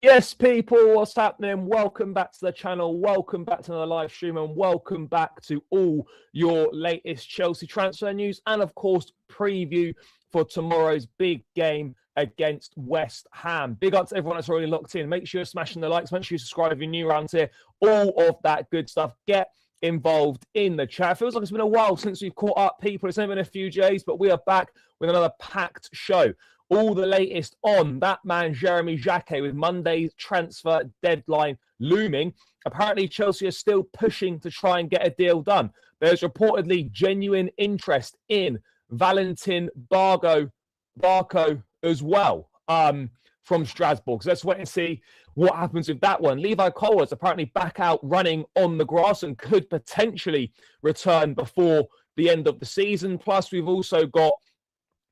Yes, people, what's happening? Welcome back to the channel. Welcome back to another live stream, and welcome back to all your latest Chelsea transfer news and, of course, preview for tomorrow's big game against West Ham. Big up to everyone that's already locked in. Make sure you're smashing the likes. Make sure you subscribe if you're new around here. All of that good stuff. Get involved in the chat. It feels like it's been a while since we've caught up, people. It's only been a few days, but we are back with another packed show. All the latest on that man, Jeremy Jacquet, with Monday's transfer deadline looming. Apparently, Chelsea are still pushing to try and get a deal done. There's reportedly genuine interest in Valentin Barco as well from Strasbourg. So let's wait and see what happens with that one. Levi Cole is apparently back out running on the grass and could potentially return before the end of the season. Plus, we've also got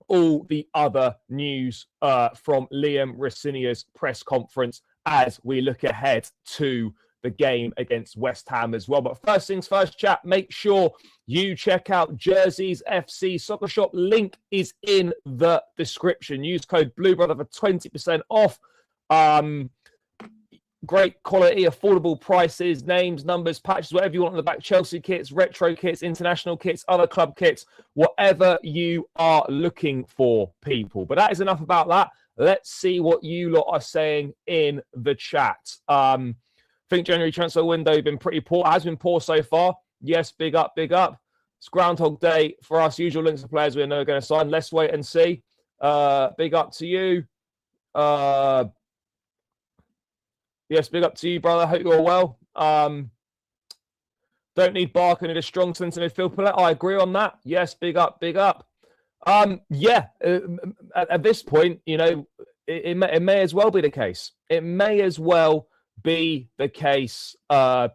all the other news from Liam Rosenior's press conference as we look ahead to the game against West Ham as well. But first things first, chat, make sure you check out Jerseys FC Soccer Shop. Link is in the description. Use code BLUEBROTHER for 20% off. Great quality, affordable prices, names, numbers, patches, whatever you want on the back. Chelsea kits, retro kits, international kits, other club kits, whatever you are looking for, people. But that is enough about that. Let's see what you lot are saying in the chat. I think January transfer window been pretty poor. It has been poor so far. Yes, big up, big up. It's Groundhog Day for us. Usual links of players we know going to sign. Let's wait and see. Big up to you. Yes, big up to you, brother. Hope you're well. Don't need Barco, need a strong centre midfield player. I agree on that. Yes, big up, big up. At this point, you know, it may as well be the case. It may as well be the case at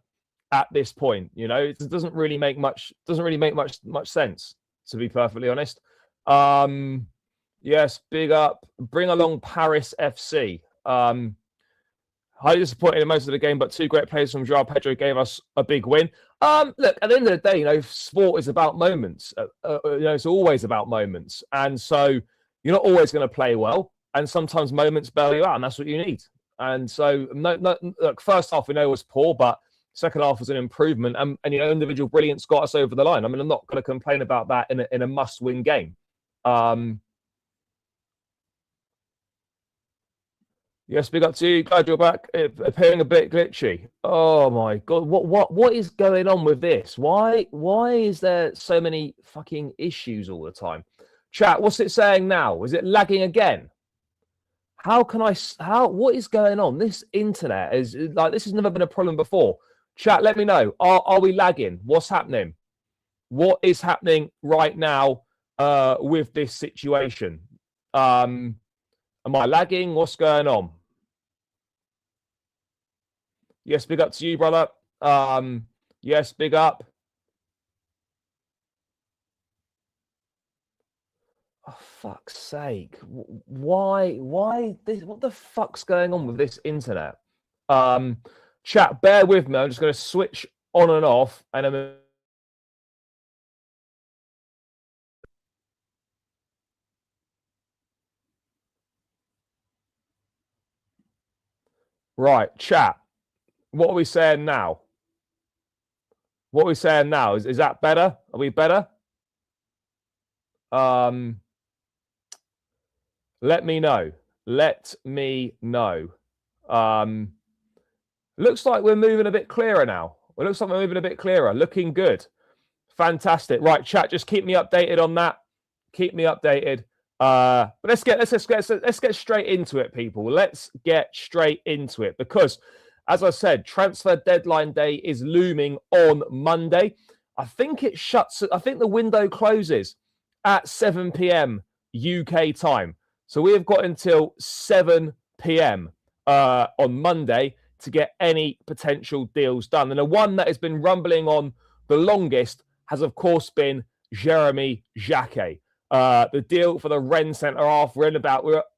this point. You know, it doesn't really make much sense, to be perfectly honest. Yes, big up. Bring along Paris FC. Highly disappointed in most of the game, but two great players from Joao Pedro gave us a big win. Look, at the end of the day, you know, sport is about moments. You know, it's always about moments. And so you're not always going to play well. And sometimes moments bail you out, and that's what you need. And so, look, first half we know was poor, but second half was an improvement. And you know, individual brilliance got us over the line. I mean, I'm not going to complain about that in a must-win game. Yes, big up to you. Glad you're back. Appearing a bit glitchy. Oh my god, what is going on with this? Why is there so many fucking issues all the time? Chat, what's it saying now? Is it lagging again? What is going on? This internet is like, this has never been a problem before. Chat, let me know. Are we lagging? What's happening? What is happening right now with this situation? Am I lagging? What's going on? Yes, big up to you, brother. Yes, big up. Oh, fuck's sake. Why this? What the fuck's going on with this internet? Chat, bear with me. I'm just going to switch on and off. And then right, chat. What are we saying now? What are we saying now? Is that better? Are we better? Let me know. Let me know. Looks like we're moving a bit clearer now. It looks like we're moving a bit clearer. Looking good. Fantastic. Right, chat. Just keep me updated on that. Keep me updated. But let's get straight into it, people. Let's get straight into it, because as I said, transfer deadline day is looming on Monday. I think the window closes at 7 p.m. UK time. So we have got until 7 p.m. On Monday to get any potential deals done. And the one that has been rumbling on the longest has, of course, been Jeremy Jacquet. The deal for the Rennes centre half. We're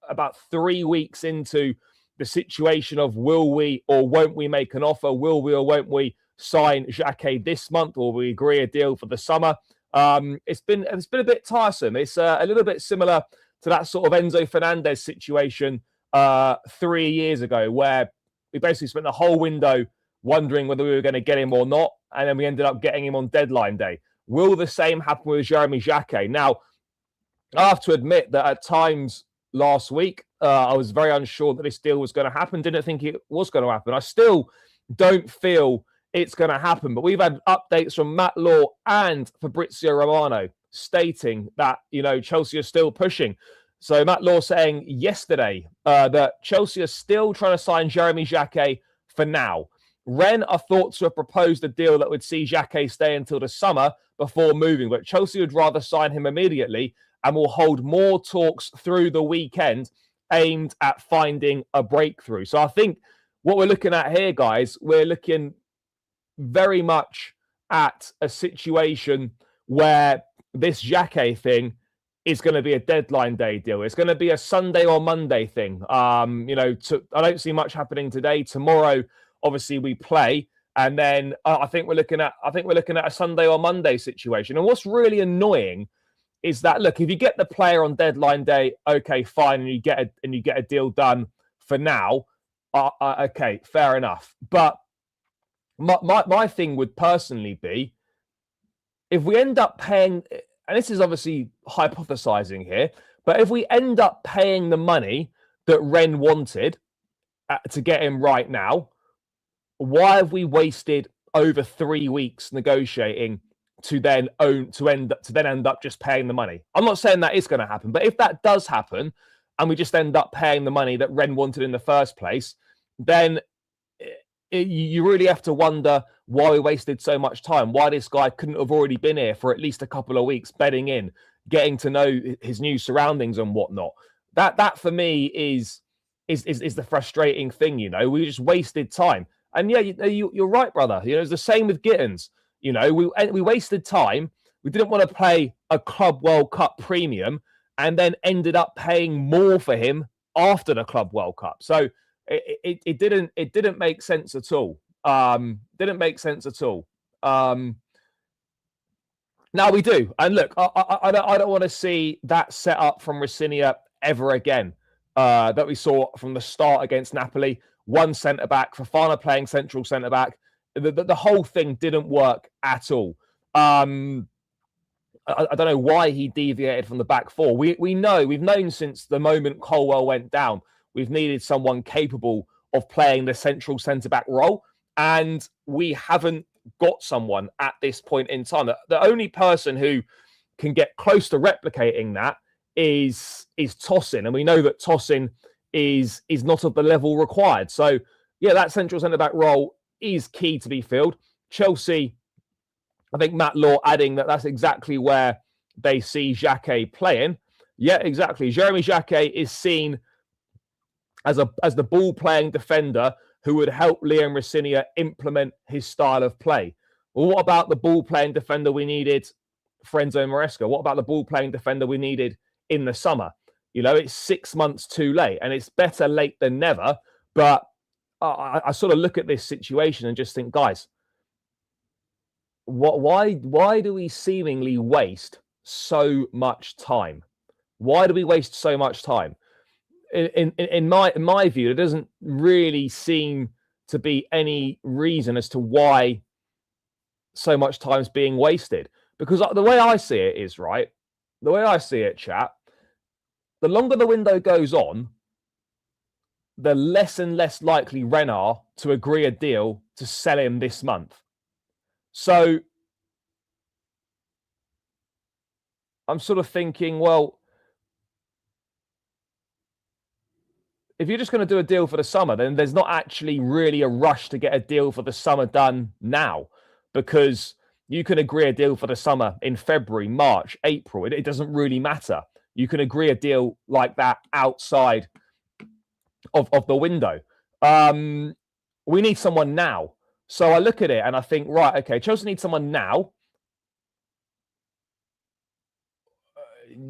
about 3 weeks into the situation of will we or won't we make an offer? Will we or won't we sign Jacquet this month, or will we agree a deal for the summer? It's been a bit tiresome. It's a little bit similar to that sort of Enzo Fernandez situation 3 years ago, where we basically spent the whole window wondering whether we were going to get him or not, and then we ended up getting him on deadline day. Will the same happen with Jeremy Jacquet? Now, I have to admit that at times last week, I was very unsure that this deal was going to happen. Didn't think it was going to happen. I still don't feel it's going to happen. But we've had updates from Matt Law and Fabrizio Romano stating that, Chelsea are still pushing. So Matt Law saying yesterday that Chelsea are still trying to sign Jeremy Jacquet for now. Rennes are thought to have proposed a deal that would see Jacquet stay until the summer before moving, but Chelsea would rather sign him immediately and will hold more talks through the weekend aimed at finding a breakthrough. So I think what we're looking at here, guys, we're looking very much at a situation where this Jacquet thing is going to be a deadline day deal. It's going to be a Sunday or Monday thing. I don't see much happening today. Tomorrow, obviously, we play, and then I think we're looking at a Sunday or Monday situation. And what's really annoying is that, look, if you get the player on deadline day, okay, fine, and you get a deal done for now, okay, fair enough. But my thing would personally be, if we end up paying, and this is obviously hypothesizing here, but if we end up paying the money that Rennes wanted to get him right now, why have we wasted over 3 weeks negotiating to then end up just paying the money? I'm not saying that is going to happen, but if that does happen and we just end up paying the money that Rennes wanted in the first place, then you really have to wonder why we wasted so much time, why this guy couldn't have already been here for at least a couple of weeks, bedding in, getting to know his new surroundings and whatnot. That for me is the frustrating thing. We just wasted time. And yeah, you're right, brother. It's the same with Gittins. We wasted time. We didn't want to pay a Club World Cup premium, and then ended up paying more for him after the Club World Cup. So it didn't make sense at all. Didn't make sense at all. Now we do, and look, I don't want to see that set up from Rossignol ever again. That we saw from the start against Napoli. One centre back, Fofana playing central centre back. The whole thing didn't work at all. I don't know why he deviated from the back four. We've known since the moment Colwell went down, we've needed someone capable of playing the central centre-back role, and we haven't got someone at this point in time. The only person who can get close to replicating that is Tosin, and we know that Tosin is not of the level required. So, yeah, that central centre-back role is key to be filled. Chelsea, I think Matt Law adding that that's exactly where they see Jacquet playing. Yeah, exactly. Jeremy Jacquet is seen as the ball-playing defender who would help Liam Rossignol implement his style of play. Well, what about the ball-playing defender we needed for Enzo Maresca? What about the ball-playing defender we needed in the summer? It's 6 months too late, and it's better late than never. But I sort of look at this situation and just think, guys, why do we seemingly waste so much time? Why do we waste so much time? In my view, there doesn't really seem to be any reason as to why so much time is being wasted. Because the way I see it is, right, the way I see it, chat, the longer the window goes on, the less and less likely Rennes are to agree a deal to sell him this month. So I'm sort of thinking, well, if you're just going to do a deal for the summer, then there's not actually really a rush to get a deal for the summer done now, because you can agree a deal for the summer in February, March, April. It doesn't really matter. You can agree a deal like that outside of the window. We need someone now. So I look at it and I think, right, okay, Chelsea need someone now.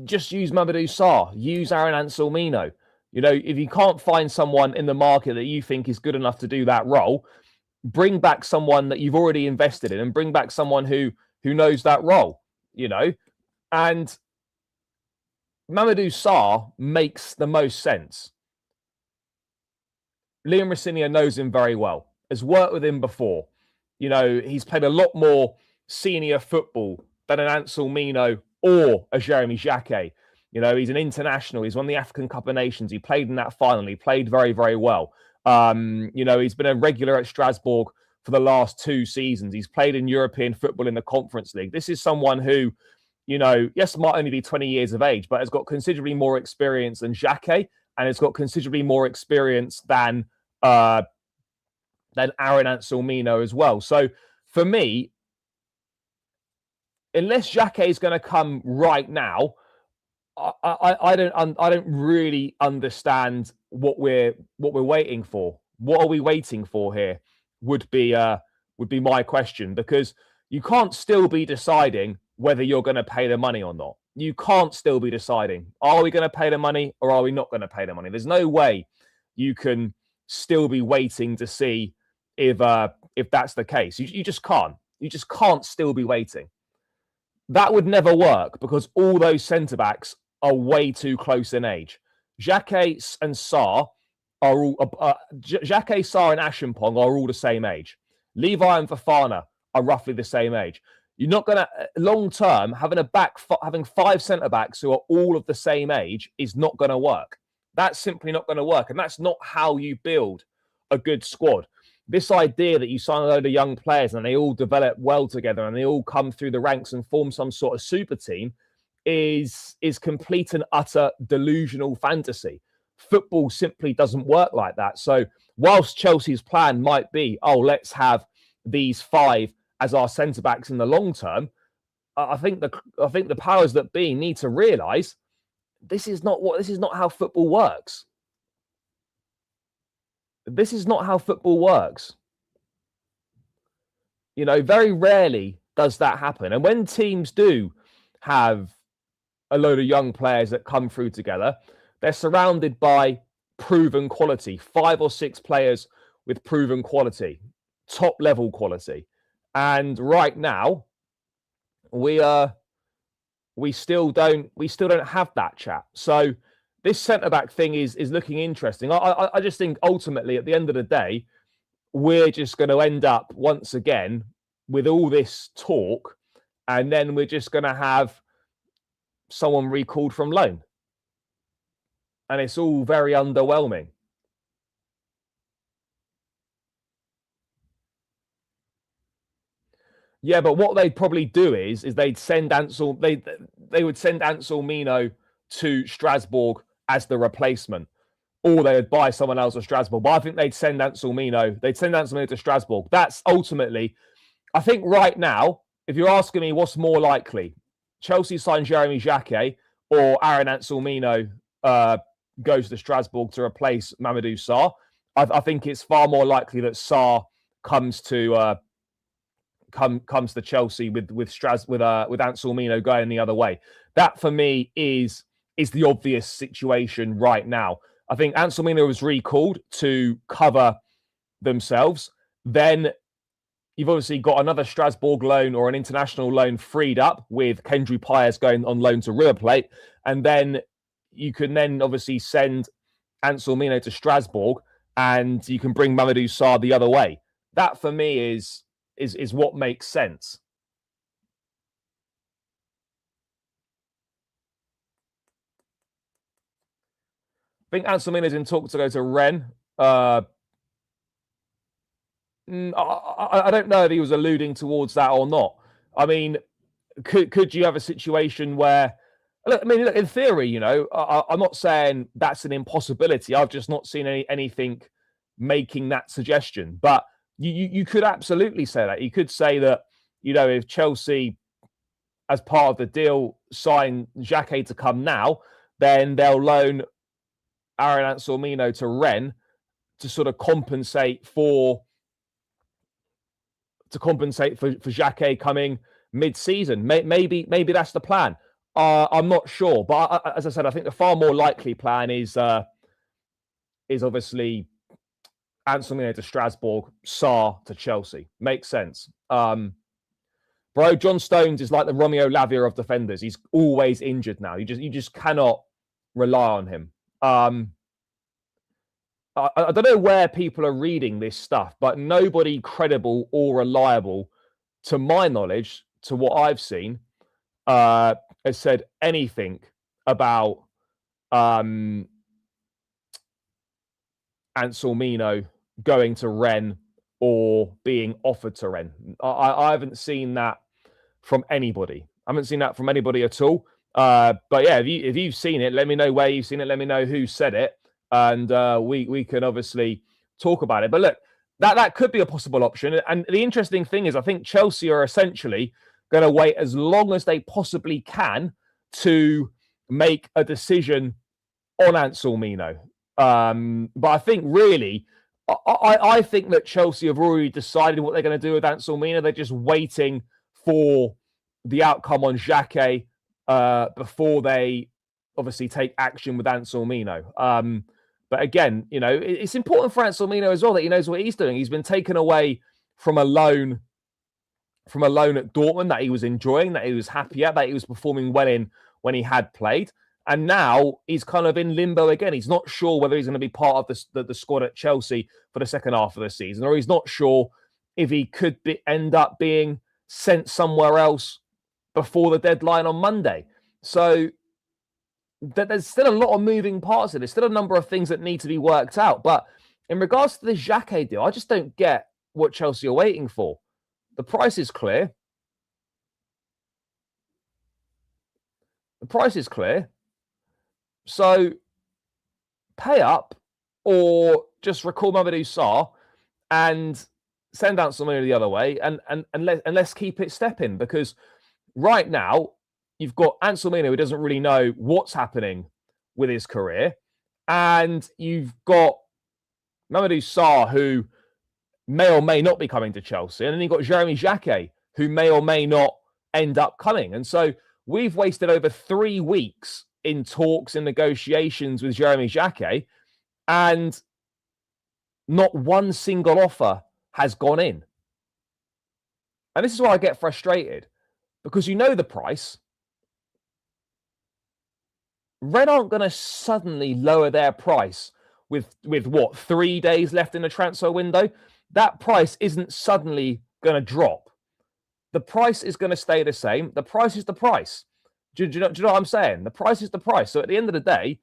Just use Mamadou Sarr, use Aaron Anselmino. You know, if you can't find someone in the market that you think is good enough to do that role, bring back someone that you've already invested in and bring back someone who knows that role, you know. And Mamadou Sarr makes the most sense. Liam Rosenior knows him very well, has worked with him before. You know, he's played a lot more senior football than an Anselmino or a Jeremy Jacquet. You know, he's an international. He's won the African Cup of Nations. He played in that final. He played very, very well. You know, he's been a regular at Strasbourg for the last 2 seasons. He's played in European football in the Conference League. This is someone who, you know, yes, might only be 20 years of age, but has got considerably more experience than Jacquet, and has got considerably more experience than Aaron Anselmino as well. So for me, unless Jacquet is going to come right now, I don't really understand what we're waiting for. What are we waiting for here? Would be my question, because you can't still be deciding whether you're going to pay the money or not. You can't still be deciding, are we going to pay the money or are we not going to pay the money? There's no way you can still be waiting to see if that's the case. You just can't. You just can't still be waiting. That would never work, because all those centre-backs are way too close in age. Jacquet and Sarr are all Jacquet, Sarr, and Ashimpong are all the same age. Levi and Fofana are roughly the same age. You're not going to long term having 5 centre backs who are all of the same age is not going to work. That's simply not going to work, and that's not how you build a good squad. This idea that you sign a load of young players and they all develop well together and they all come through the ranks and form some sort of super team is complete and utter delusional fantasy. Football simply doesn't work like that. So whilst Chelsea's plan might be, oh, let's have these 5 as our centre backs in the long term, I think the powers that be need to realise this is not how football works. This is not how football works. You know, very rarely does that happen. And when teams do have a load of young players that come through together, they're surrounded by proven quality, 5 or 6 players with proven quality, top level quality. And right now, we still don't have that chat. So this centre-back thing is looking interesting. I just think ultimately, at the end of the day, we're just going to end up once again with all this talk, and then we're just going to have someone recalled from loan. And it's all very underwhelming. Yeah, but what they'd probably do is they'd send they would send Anselmino to Strasbourg as the replacement, or they would buy someone else at Strasbourg. But I think they'd send Anselmino to Strasbourg. That's ultimately, I think right now, if you're asking me what's more likely, Chelsea sign Jeremy Jacquet or Aaron Anselmino goes to Strasbourg to replace Mamadou Sarr, I think it's far more likely that Sarr comes to Chelsea with Anselmino going the other way. That for me is the obvious situation right now. I think Anselmino was recalled to cover themselves. Then you've obviously got another Strasbourg loan or an international loan freed up with Kendry Pires going on loan to River Plate. And then you can then obviously send Anselmino to Strasbourg and you can bring Mamadou Sarr the other way. That for me is what makes sense. I think Anselmino's in talk to go to Rennes. I don't know if he was alluding towards that or not. I mean, could you have a situation where Look, I mean, look, in theory, you know, I'm not saying that's an impossibility. I've just not seen anything making that suggestion. But you could absolutely say that. You could say that, you know, if Chelsea, as part of the deal, sign Jacquet to come now, then they'll loan Aaron Anselmino to Rennes to sort of compensate for Jacquet coming mid-season. Maybe that's the plan. I'm not sure, but as I said, I think the far more likely plan is obviously Anselmino to Strasbourg, Sarr to Chelsea. Makes sense. Bro, John Stones is like the Romeo Lavia of defenders. He's always injured now. You just cannot rely on him. I don't know where people are reading this stuff, but nobody credible or reliable, to my knowledge, to what I've seen, has said anything about Anselmino going to Rennes or being offered to Rennes. I haven't seen that from anybody. I haven't seen that from anybody at all. But yeah, if you've seen it, let me know where you've seen it. Let me know who said it, and we can obviously talk about it. But look, that could be a possible option. And the interesting thing is, I think Chelsea are essentially going to wait as long as they possibly can to make a decision on Anselmino. But I think really, I think that Chelsea have already decided what they're going to do with Anselmino. They're just waiting for the outcome on Jacquet before they obviously take action with Anselmino. But again, you know, it's important for Anselmino as well that he knows what he's doing. He's been taken away from a loan at Dortmund that he was enjoying, that he was happy at, that he was performing well in when he had played. And now he's kind of in limbo again. He's not sure whether he's going to be part of the squad at Chelsea for the second half of the season, or he's not sure if he could end up being sent somewhere else before the deadline on Monday. So there's still a lot of moving parts. There's still a number of things that need to be worked out. But in regards to the Jacquet deal, I just don't get what Chelsea are waiting for. The price is clear. The price is clear. So pay up or just recall Mamadou Sarr and send out somebody the other way and let's keep it stepping, because right now you've got Anselmino who doesn't really know what's happening with his career, and you've got Mamadou Sarr who may or may not be coming to Chelsea, and then you've got Jeremy Jacquet who may or may not end up coming. And so we've wasted over 3 weeks in talks and negotiations with Jeremy Jacquet, and not one single offer has gone in. And this is why I get frustrated, because you know the price. Red aren't going to suddenly lower their price with what, 3 days left in the transfer window. That price isn't suddenly going to drop. The price is going to stay the same. The price is the price. Do you know what I'm saying? The price is the price. So at the end of the day,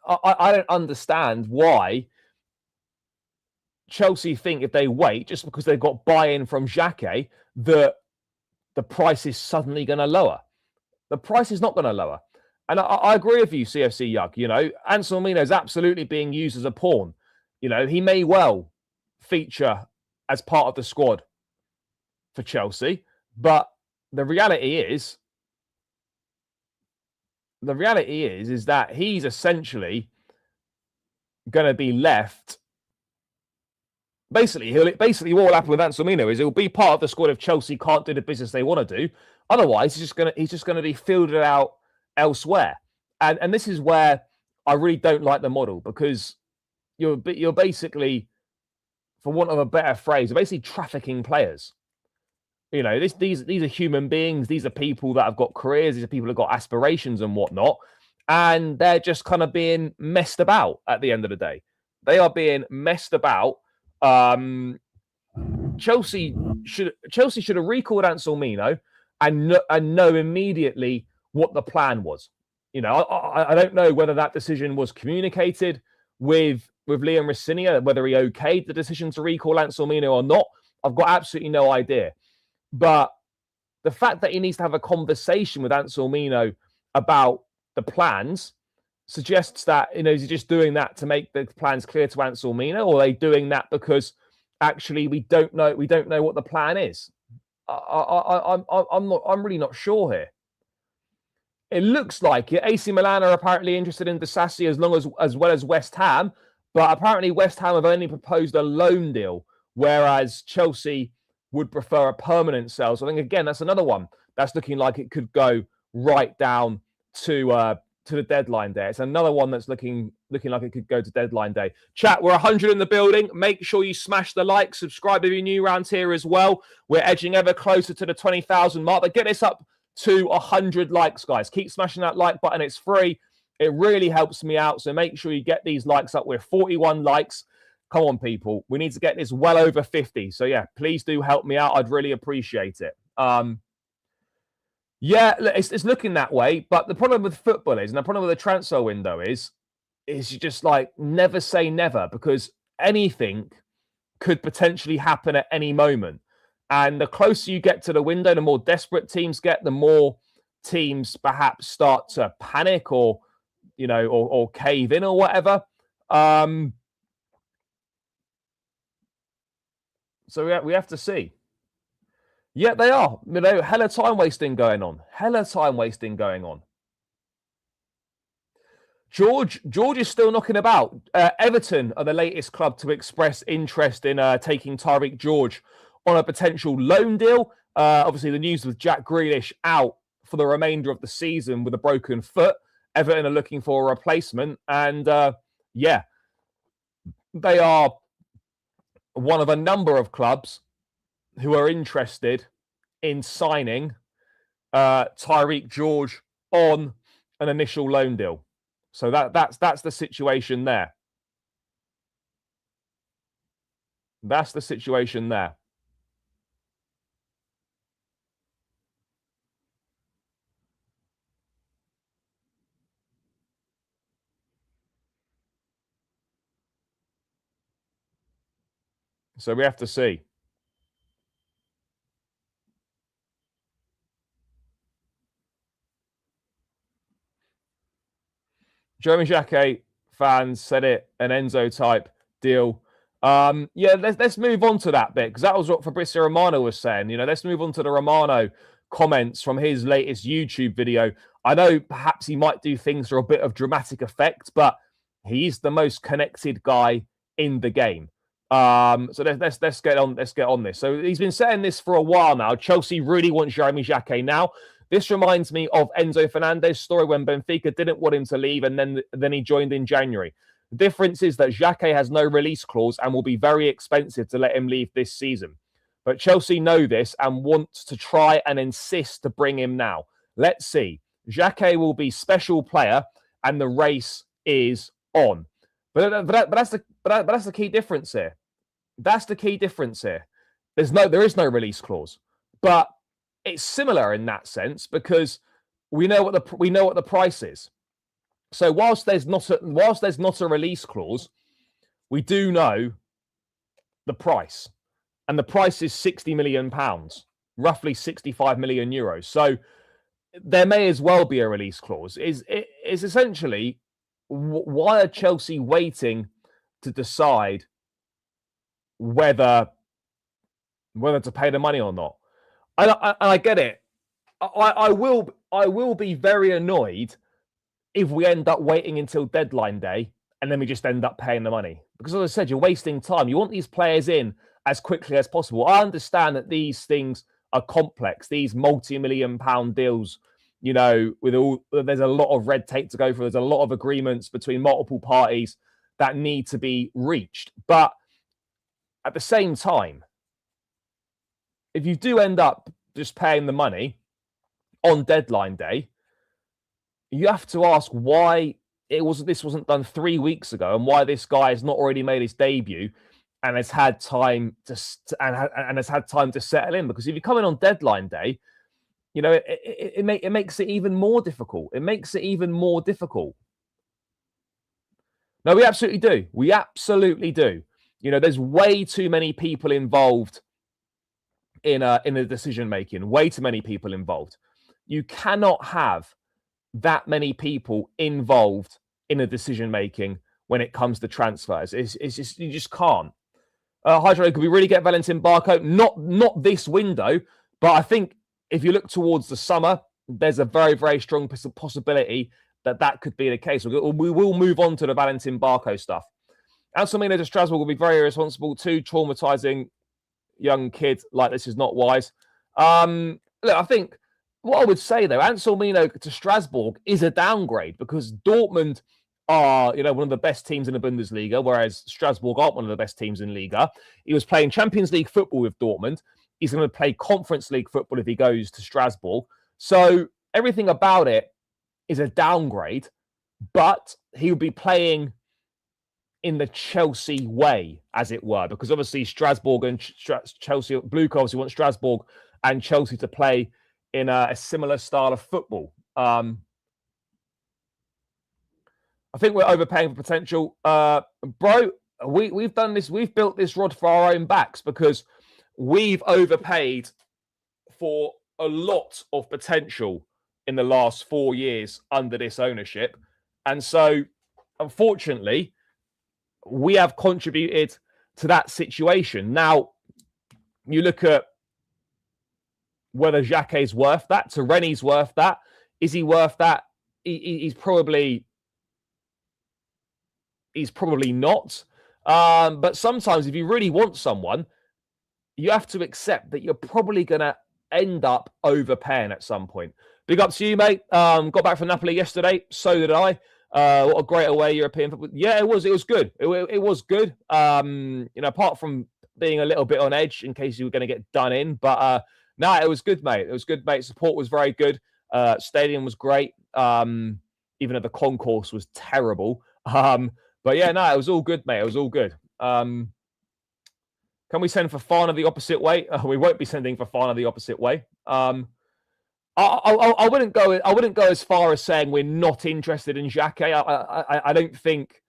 I don't understand why Chelsea think if they wait, just because they've got buy-in from Jacquet, that the price is suddenly going to lower. The price is not going to lower. And I agree with you, CFC Yug. You know, Anselmino is absolutely being used as a pawn. You know, he may well feature as part of the squad for Chelsea, but the reality is that he's essentially going to be left. Basically what will happen with Anselmino is he'll be part of the squad if Chelsea can't do the business they want to do. Otherwise, he's just going to be fielded out elsewhere. And this is where I really don't like the model, because you're basically, for want of a better phrase, you're basically trafficking players. You know, these are human beings. These are people that have got careers. These are people that have got aspirations and whatnot. And they're just kind of being messed about at the end of the day. They are being messed about. Chelsea should have recalled Anselmino and know immediately what the plan was. You know, I don't know whether that decision was communicated with Liam Rossignia, whether he okayed the decision to recall Anselmino or not. I've got absolutely no idea. But the fact that he needs to have a conversation with Anselmino about the plans suggests that, is he just doing that to make the plans clear to Anselmino, or are they doing that because actually we don't know what the plan is? I'm really not sure here. It looks like it. AC Milan are apparently interested in Disasi as well as West Ham, but apparently West Ham have only proposed a loan deal, whereas Chelsea would prefer a permanent sale. So I think, again, that's another one that's looking like it could go right down to the deadline day. It's another one that's looking like it could go to deadline day. Chat, we're 100 in the building. Make sure you smash the like, subscribe if you're new around here as well. We're edging ever closer to the 20,000 mark. But get this up to 100 likes, guys. Keep smashing that like button. It's free. It really helps me out. So make sure you get these likes up. We're 41 likes. Come on, people. We need to get this well over 50. So yeah, please do help me out. I'd really appreciate it. Yeah, it's looking that way. But the problem with football is, and the problem with the transfer window is you just like never say never, because anything could potentially happen at any moment. And the closer you get to the window, the more desperate teams get, the more teams perhaps start to panic or cave in or whatever. So we have to see. Yeah, they are. Hella time wasting going on. George is still knocking about. Everton are the latest club to express interest in taking Tariq George on a potential loan deal. Obviously, the news with Jack Grealish out for the remainder of the season with a broken foot. Everton are looking for a replacement. And yeah, they are one of a number of clubs who are interested in signing Tariq George on an initial loan deal. So that's the situation there. That's the situation there. So we have to see. Jeremy Jacquet fans said it, an Enzo type deal. Yeah, let's move on to that bit, because that was what Fabrizio Romano was saying. Let's move on to the Romano comments from his latest YouTube video. I know perhaps he might do things for a bit of dramatic effect, but he's the most connected guy in the game. So let's get on this. So he's been saying this for a while now. Chelsea really wants Jeremy Jacquet now. This reminds me of Enzo Fernandez's story when Benfica didn't want him to leave, and then he joined in January. The difference is that Jacquet has no release clause and will be very expensive to let him leave this season. But Chelsea know this and want to try and insist to bring him now. Let's see. Jacquet will be special player, and the race is on. But that's the key difference here. That's the key difference here. There is no release clause, but it's similar in that sense, because we know what the price is. So whilst there's not a release clause, we do know the price, and the price is £60 million, roughly 65 million euros. So there may as well be a release clause. Is essentially, why are Chelsea waiting to decide whether to pay the money or not? I get it. I will be very annoyed if we end up waiting until deadline day and then we just end up paying the money. Because as I said, you're wasting time. You want these players in as quickly as possible. I understand that these things are complex, these multi-million-pound deals, there's a lot of red tape to go through. There's a lot of agreements between multiple parties that need to be reached. But at the same time, if you do end up just paying the money on deadline day, you have to ask why this wasn't done 3 weeks ago, and why this guy has not already made his debut and has had time to settle in. Because if you come in on deadline day, it makes it even more difficult. It makes it even more difficult. No, we absolutely do. We absolutely do. There's way too many people involved in the decision making. Way too many people involved. You cannot have that many people involved in a decision making when it comes to transfers. It's just, you just can't. Hydro, could we really get Valentin Barco? Not this window, but I think if you look towards the summer, there's a very, very strong possibility that could be the case. We will move on to the Valentin Barco stuff. Anselmino to Strasbourg will be very irresponsible too, traumatizing young kids. Like, this is not wise. Look, I think what I would say, though, Anselmino to Strasbourg is a downgrade because Dortmund are, one of the best teams in the Bundesliga, whereas Strasbourg aren't one of the best teams in Liga. He was playing Champions League football with Dortmund. He's going to play Conference League football if he goes to Strasbourg. So everything about it is a downgrade, but he will be playing in the Chelsea way, as it were, because obviously Strasbourg and Chelsea, Blue obviously want Strasbourg and Chelsea to play in a similar style of football. I think we're overpaying for potential. Bro, we've done this. We've built this rod for our own backs because we've overpaid for a lot of potential in the last 4 years under this ownership. And so, unfortunately, we have contributed to that situation. Now, you look at whether Jacquet's worth that. Rennie's worth that. Is he worth that? He's probably not. But sometimes if you really want someone, you have to accept that you're probably going to end up overpaying at some point. Big up to you, mate. Got back from Napoli yesterday. So did I. What a great away European football. Yeah, it was good. It was good. Apart from being a little bit on edge in case you were going to get done in. But it was good, mate. It was good, mate. Support was very good. Stadium was great. Even though the concourse was terrible. But yeah, it was all good, mate. It was all good. Can we send for Fana the opposite way? We won't be sending for Fana the opposite way. I wouldn't go. I wouldn't go as far as saying we're not interested in Jacquet. I don't think.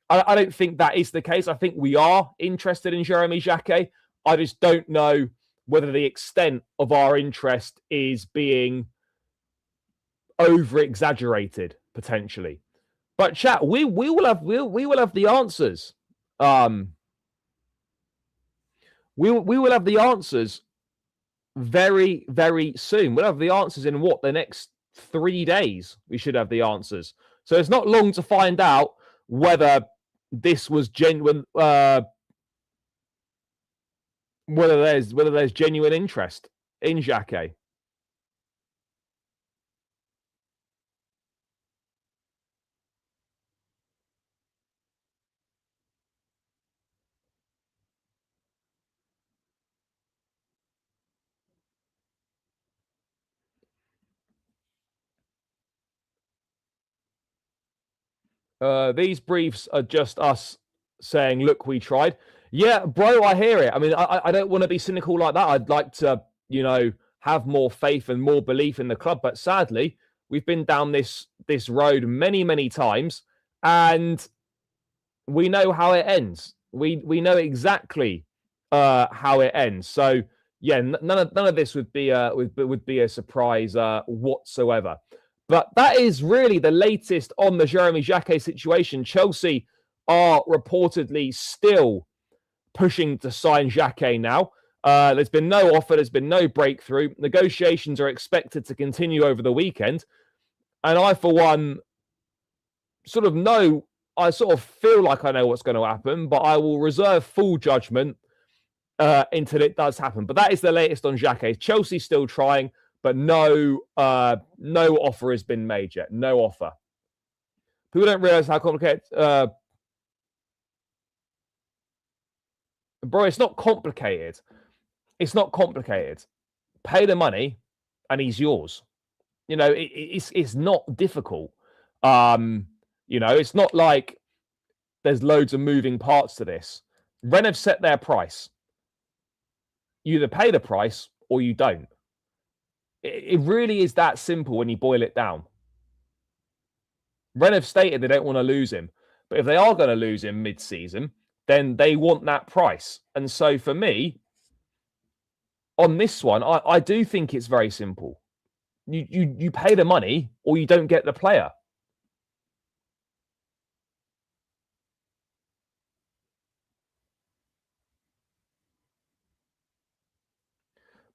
I don't think that is the case. I think we are interested in Jeremy Jacquet. I just don't know whether the extent of our interest is being over exaggerated potentially. But chat, we will have the answers. We will have the answers very, very soon. We'll have the answers in the next 3 days. We should have the answers. So it's not long to find out whether this was genuine, whether there's genuine interest in Jacquet. These briefs are just us saying, look, we tried. Yeah, bro, I hear it. I mean, I don't want to be cynical like that. I'd like to, have more faith and more belief in the club. But sadly, we've been down this road many, many times, and we know how it ends. We know exactly how it ends. So yeah, none of this would be a surprise whatsoever. But that is really the latest on the Jeremy Jacquet situation. Chelsea are reportedly still pushing to sign Jacquet now. There's been no offer. There's been no breakthrough. Negotiations are expected to continue over the weekend. And I, for one, I feel like I know what's going to happen, but I will reserve full judgment until it does happen. But that is the latest on Jacquet. Chelsea's still trying, but no offer has been made yet. No offer. People don't realize how complicated. Bro, it's not complicated. It's not complicated. Pay the money, and he's yours. It's not difficult. It's not like there's loads of moving parts to this. Rennes have set their price. You either pay the price or you don't. It really is that simple when you boil it down. Rennes have stated they don't want to lose him. But if they are going to lose him mid-season, then they want that price. And so for me, on this one, I do think it's very simple. You pay the money or you don't get the player.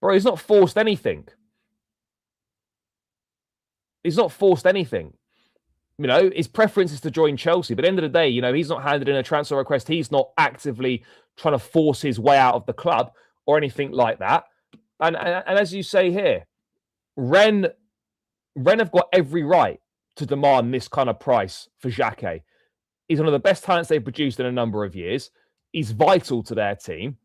Bro, he's not forced anything. He's not forced anything. You know, his preference is to join Chelsea. But at the end of the day, you know, he's not handed in a transfer request. He's not actively trying to force his way out of the club or anything like that. And as you say here, Rennes have got every right to demand this kind of price for Jacquet. He's one of the best talents they've produced in a number of years. He's vital to their team.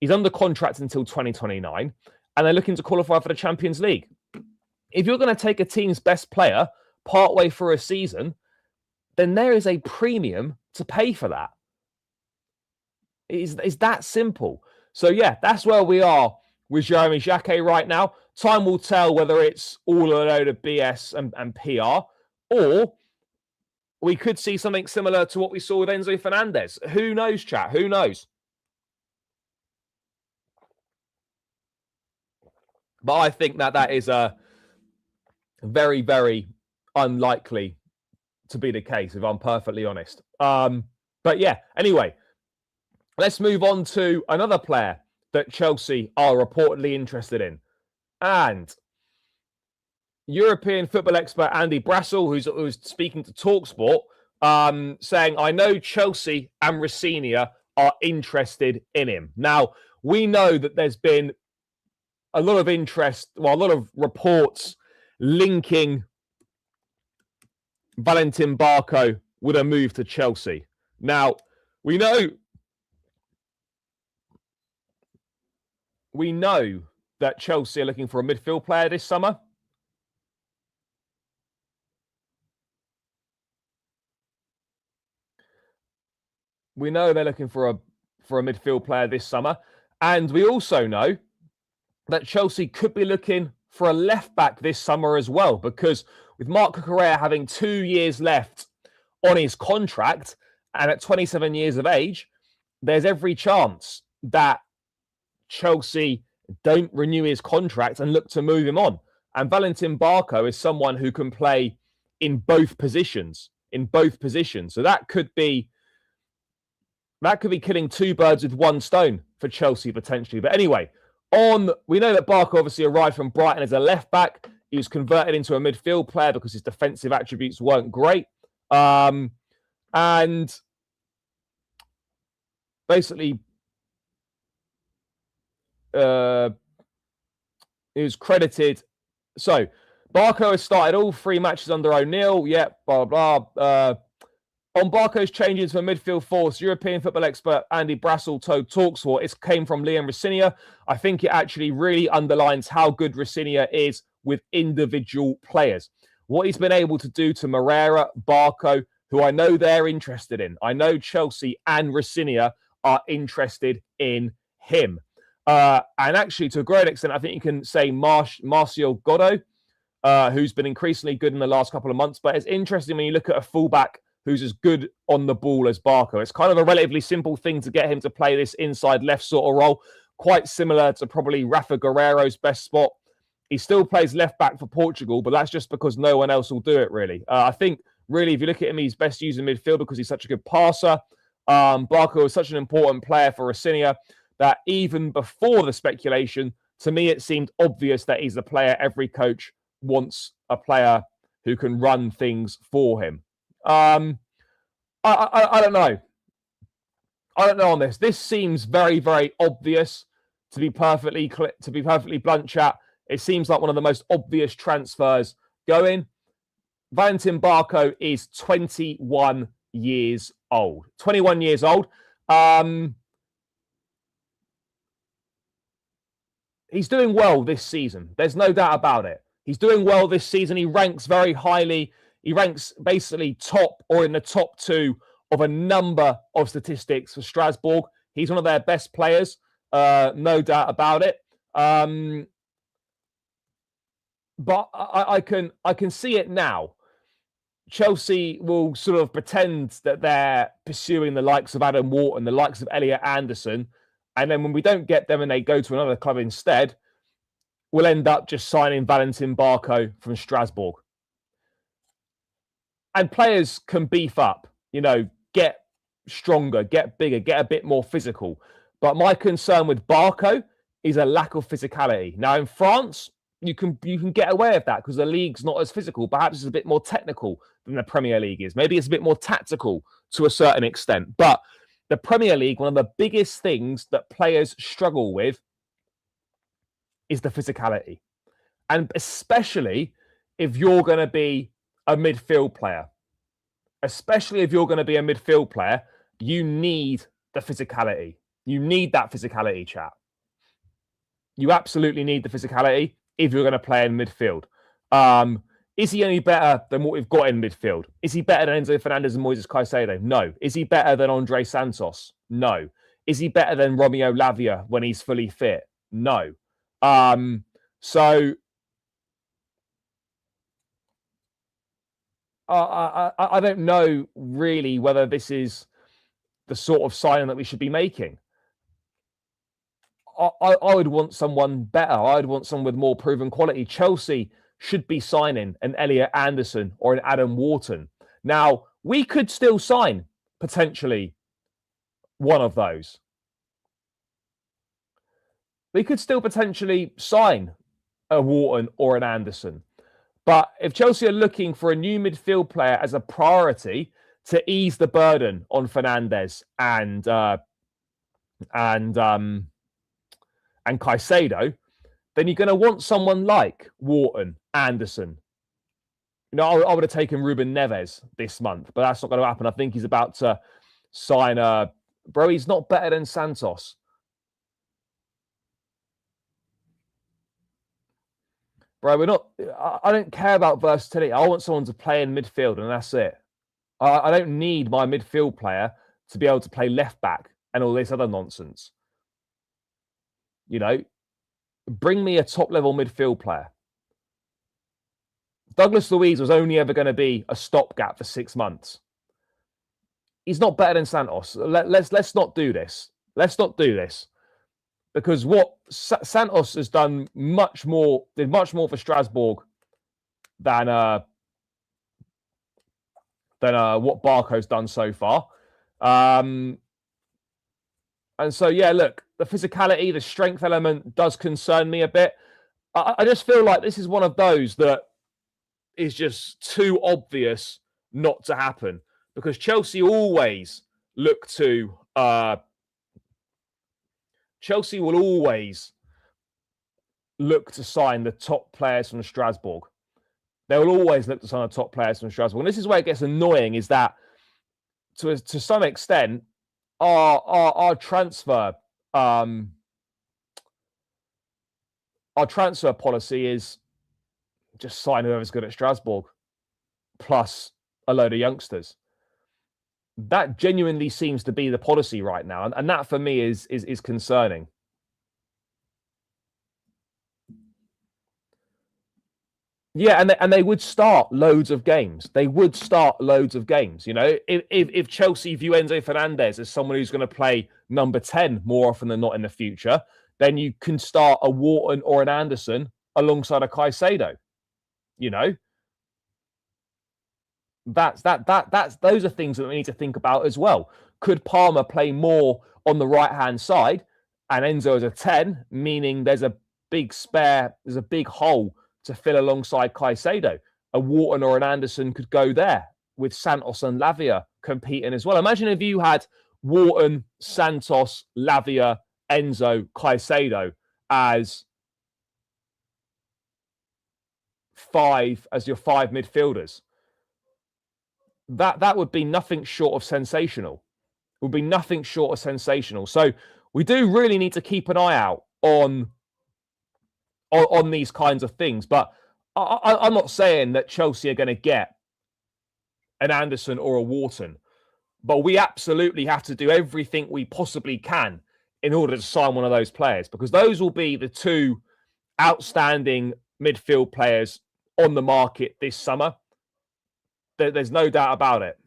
He's under contract until 2029, and they're looking to qualify for the Champions League. If you're going to take a team's best player partway through a season, then there is a premium to pay for that. It's that simple. So, yeah, that's where we are with Jeremy Jacquet right now. Time will tell whether it's all a load of BS and PR, or we could see something similar to what we saw with Enzo Fernandez. Who knows, chat? Who knows? But I think that is very, very unlikely to be the case, if I'm perfectly honest. But yeah, anyway, let's move on to another player that Chelsea are reportedly interested in. And European football expert Andy Brassel, who's speaking to TalkSport, saying, I know Chelsea and Rossignol are interested in him. Now, we know that there's been a lot of interest, well, a lot of reports linking Valentin Barco with a move to Chelsea. Now, we know that Chelsea are looking for a midfield player this summer. We know they're looking for a midfield player this summer. And we also know that Chelsea could be looking for a left-back this summer as well, because with Marco Correa having 2 years left on his contract and at 27 years of age, there's every chance that Chelsea don't renew his contract and look to move him on. And Valentin Barco is someone who can play in both positions. So that could be killing two birds with one stone for Chelsea potentially. But anyway, we know that Barco obviously arrived from Brighton as a left back. He was converted into a midfield player because his defensive attributes weren't great. And basically, he was credited. So, Barco has started all 3 matches under O'Neill. Yep, blah, blah, blah. On Barco's changes for midfield force, European football expert Andy Brassel told TalkSport it came from Liam Rossignol. I think it actually really underlines how good Rossignol is with individual players. What he's been able to do to Moreira, Barco, who I know they're interested in. I know Chelsea and Rossignol are interested in him. And actually, to a great extent, I think you can say Martial Godot, who's been increasingly good in the last couple of months. But it's interesting when you look at a fullback who's as good on the ball as Barco. It's kind of a relatively simple thing to get him to play this inside left sort of role, quite similar to probably Rafa Guerreiro's best spot. He still plays left back for Portugal, but that's just because no one else will do it, really. I think, really, if you look at him, he's best used in midfield because he's such a good passer. Barco is such an important player for Rossignol that even before the speculation, to me, it seemed obvious that he's the player every coach wants, a player who can run things for him. I don't know. I don't know on this. This seems very, very obvious. To be perfectly blunt, chat, it seems like one of the most obvious transfers going. Valentin Barco is 21 years old. 21 years old. He's doing well this season. There's no doubt about it. He's doing well this season. He ranks very highly. He ranks basically top or in the top 2 of a number of statistics for Strasbourg. He's one of their best players, no doubt about it. But I can see it now. Chelsea will sort of pretend that they're pursuing the likes of Adam Wharton, the likes of Elliot Anderson, and then when we don't get them and they go to another club instead, will end up just signing Valentin Barco from Strasbourg. And players can beef up, get stronger, get bigger, get a bit more physical. But my concern with Barco is a lack of physicality. Now, in France, you can get away with that because the league's not as physical. Perhaps it's a bit more technical than the Premier League is. Maybe it's a bit more tactical to a certain extent. But the Premier League, one of the biggest things that players struggle with is the physicality. And especially if you're going to be a midfield player. Especially if you're going to be a midfield player, you need the physicality. You need that physicality, chat. You absolutely need the physicality if you're going to play in midfield. Is he any better than what we've got in midfield? Is he better than Enzo Fernandez and Moises Caicedo? No. Is he better than Andre Santos? No. Is he better than Romeo Lavia when he's fully fit? No. So I don't know really whether this is the sort of signing that we should be making. I would want someone better. I'd want someone with more proven quality. Chelsea should be signing an Elliot Anderson or an Adam Wharton. Now, we could still sign potentially one of those. We could still potentially sign a Wharton or an Anderson. But if Chelsea are looking for a new midfield player as a priority to ease the burden on Fernandez and Caicedo, then you're going to want someone like Wharton, Anderson. I would have taken Ruben Neves this month, but that's not going to happen. I think he's about to sign bro, he's not better than Santos. Bro, I don't care about versatility. I want someone to play in midfield, and that's it. I don't need my midfield player to be able to play left back and all this other nonsense. Bring me a top-level midfield player. Douglas Luiz was only ever going to be a stopgap for 6 months. He's not better than Santos. Let's not do this. Let's not do this. Because what Santos has done did much more for Strasbourg than what Barco's done so far. And so, yeah, look, the physicality, the strength element does concern me a bit. I just feel like this is one of those that is just too obvious not to happen because Chelsea always look to... Chelsea will always look to sign the top players from Strasbourg. They will always look to sign the top players from Strasbourg. And this is where it gets annoying, is that to some extent, our transfer policy is just sign whoever's good at Strasbourg, plus a load of youngsters. That genuinely seems to be the policy right now, and that for me is concerning. Yeah, and they would start loads of games. They would start loads of games. If Chelsea view Enzo Fernandez as someone who's going to play number 10 more often than not in the future, then you can start a Wharton or an Anderson alongside a Caicedo. Those are things that we need to think about as well. Could Palmer play more on the right-hand side and Enzo as a 10, meaning there's a big spare, there's a big hole to fill alongside Caicedo? A Wharton or an Anderson could go there with Santos and Lavia competing as well. Imagine if you had Wharton, Santos, Lavia, Enzo, Caicedo as your five midfielders. That would be nothing short of sensational. It would be nothing short of sensational. So we do really need to keep an eye out on these kinds of things. But I'm not saying that Chelsea are going to get an Anderson or a Wharton, but we absolutely have to do everything we possibly can in order to sign one of those players, because those will be the two outstanding midfield players on the market this summer. There's no doubt about it.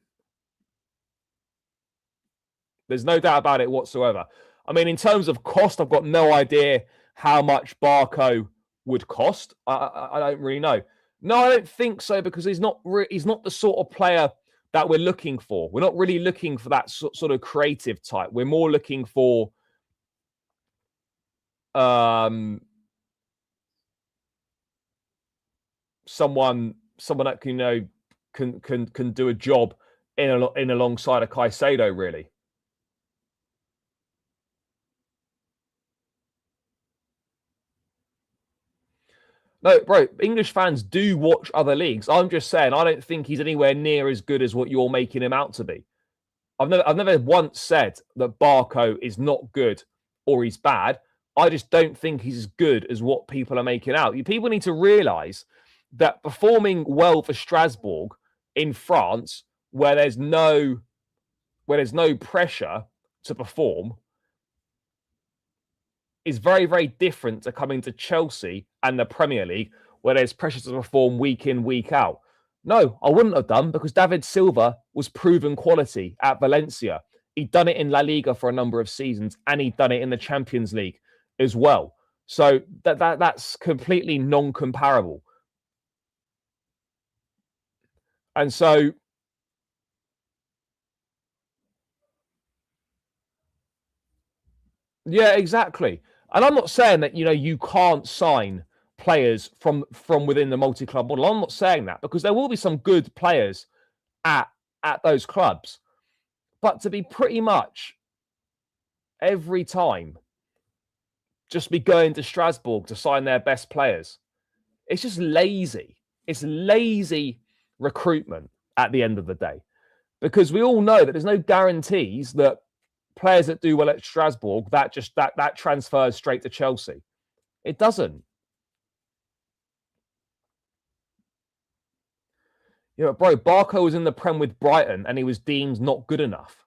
There's no doubt about it whatsoever. I mean, in terms of cost, I've got no idea how much Barco would cost? I don't really know. No, I don't think so, because he's not the sort of player that we're looking for. We're not really looking for that sort of creative type. We're more looking for someone that can do a job in alongside a Caicedo, really. No, bro, English fans do watch other leagues. I'm just saying, I don't think he's anywhere near as good as what you're making him out to be. I've never once said that Barco is not good or he's bad. I just don't think he's as good as what people are making out. People need to realise that performing well for Strasbourg in France, where there's no pressure to perform, is very, very different to coming to Chelsea and the Premier League, where there's pressure to perform week in, week out. No, I wouldn't have done, because David Silva was proven quality at Valencia. He'd done it in La Liga for a number of seasons, and he'd done it in the Champions League as well. So that's completely non-comparable. And so, yeah, exactly. And I'm not saying that, you can't sign players from within the multi-club model. I'm not saying that, because there will be some good players at those clubs. But to be pretty much every time just be going to Strasbourg to sign their best players, it's just lazy. It's lazy recruitment at the end of the day, because we all know that there's no guarantees that players that do well at Strasbourg that transfers straight to Chelsea. It doesn't. Bro, Barco was in the Prem with Brighton and he was deemed not good enough.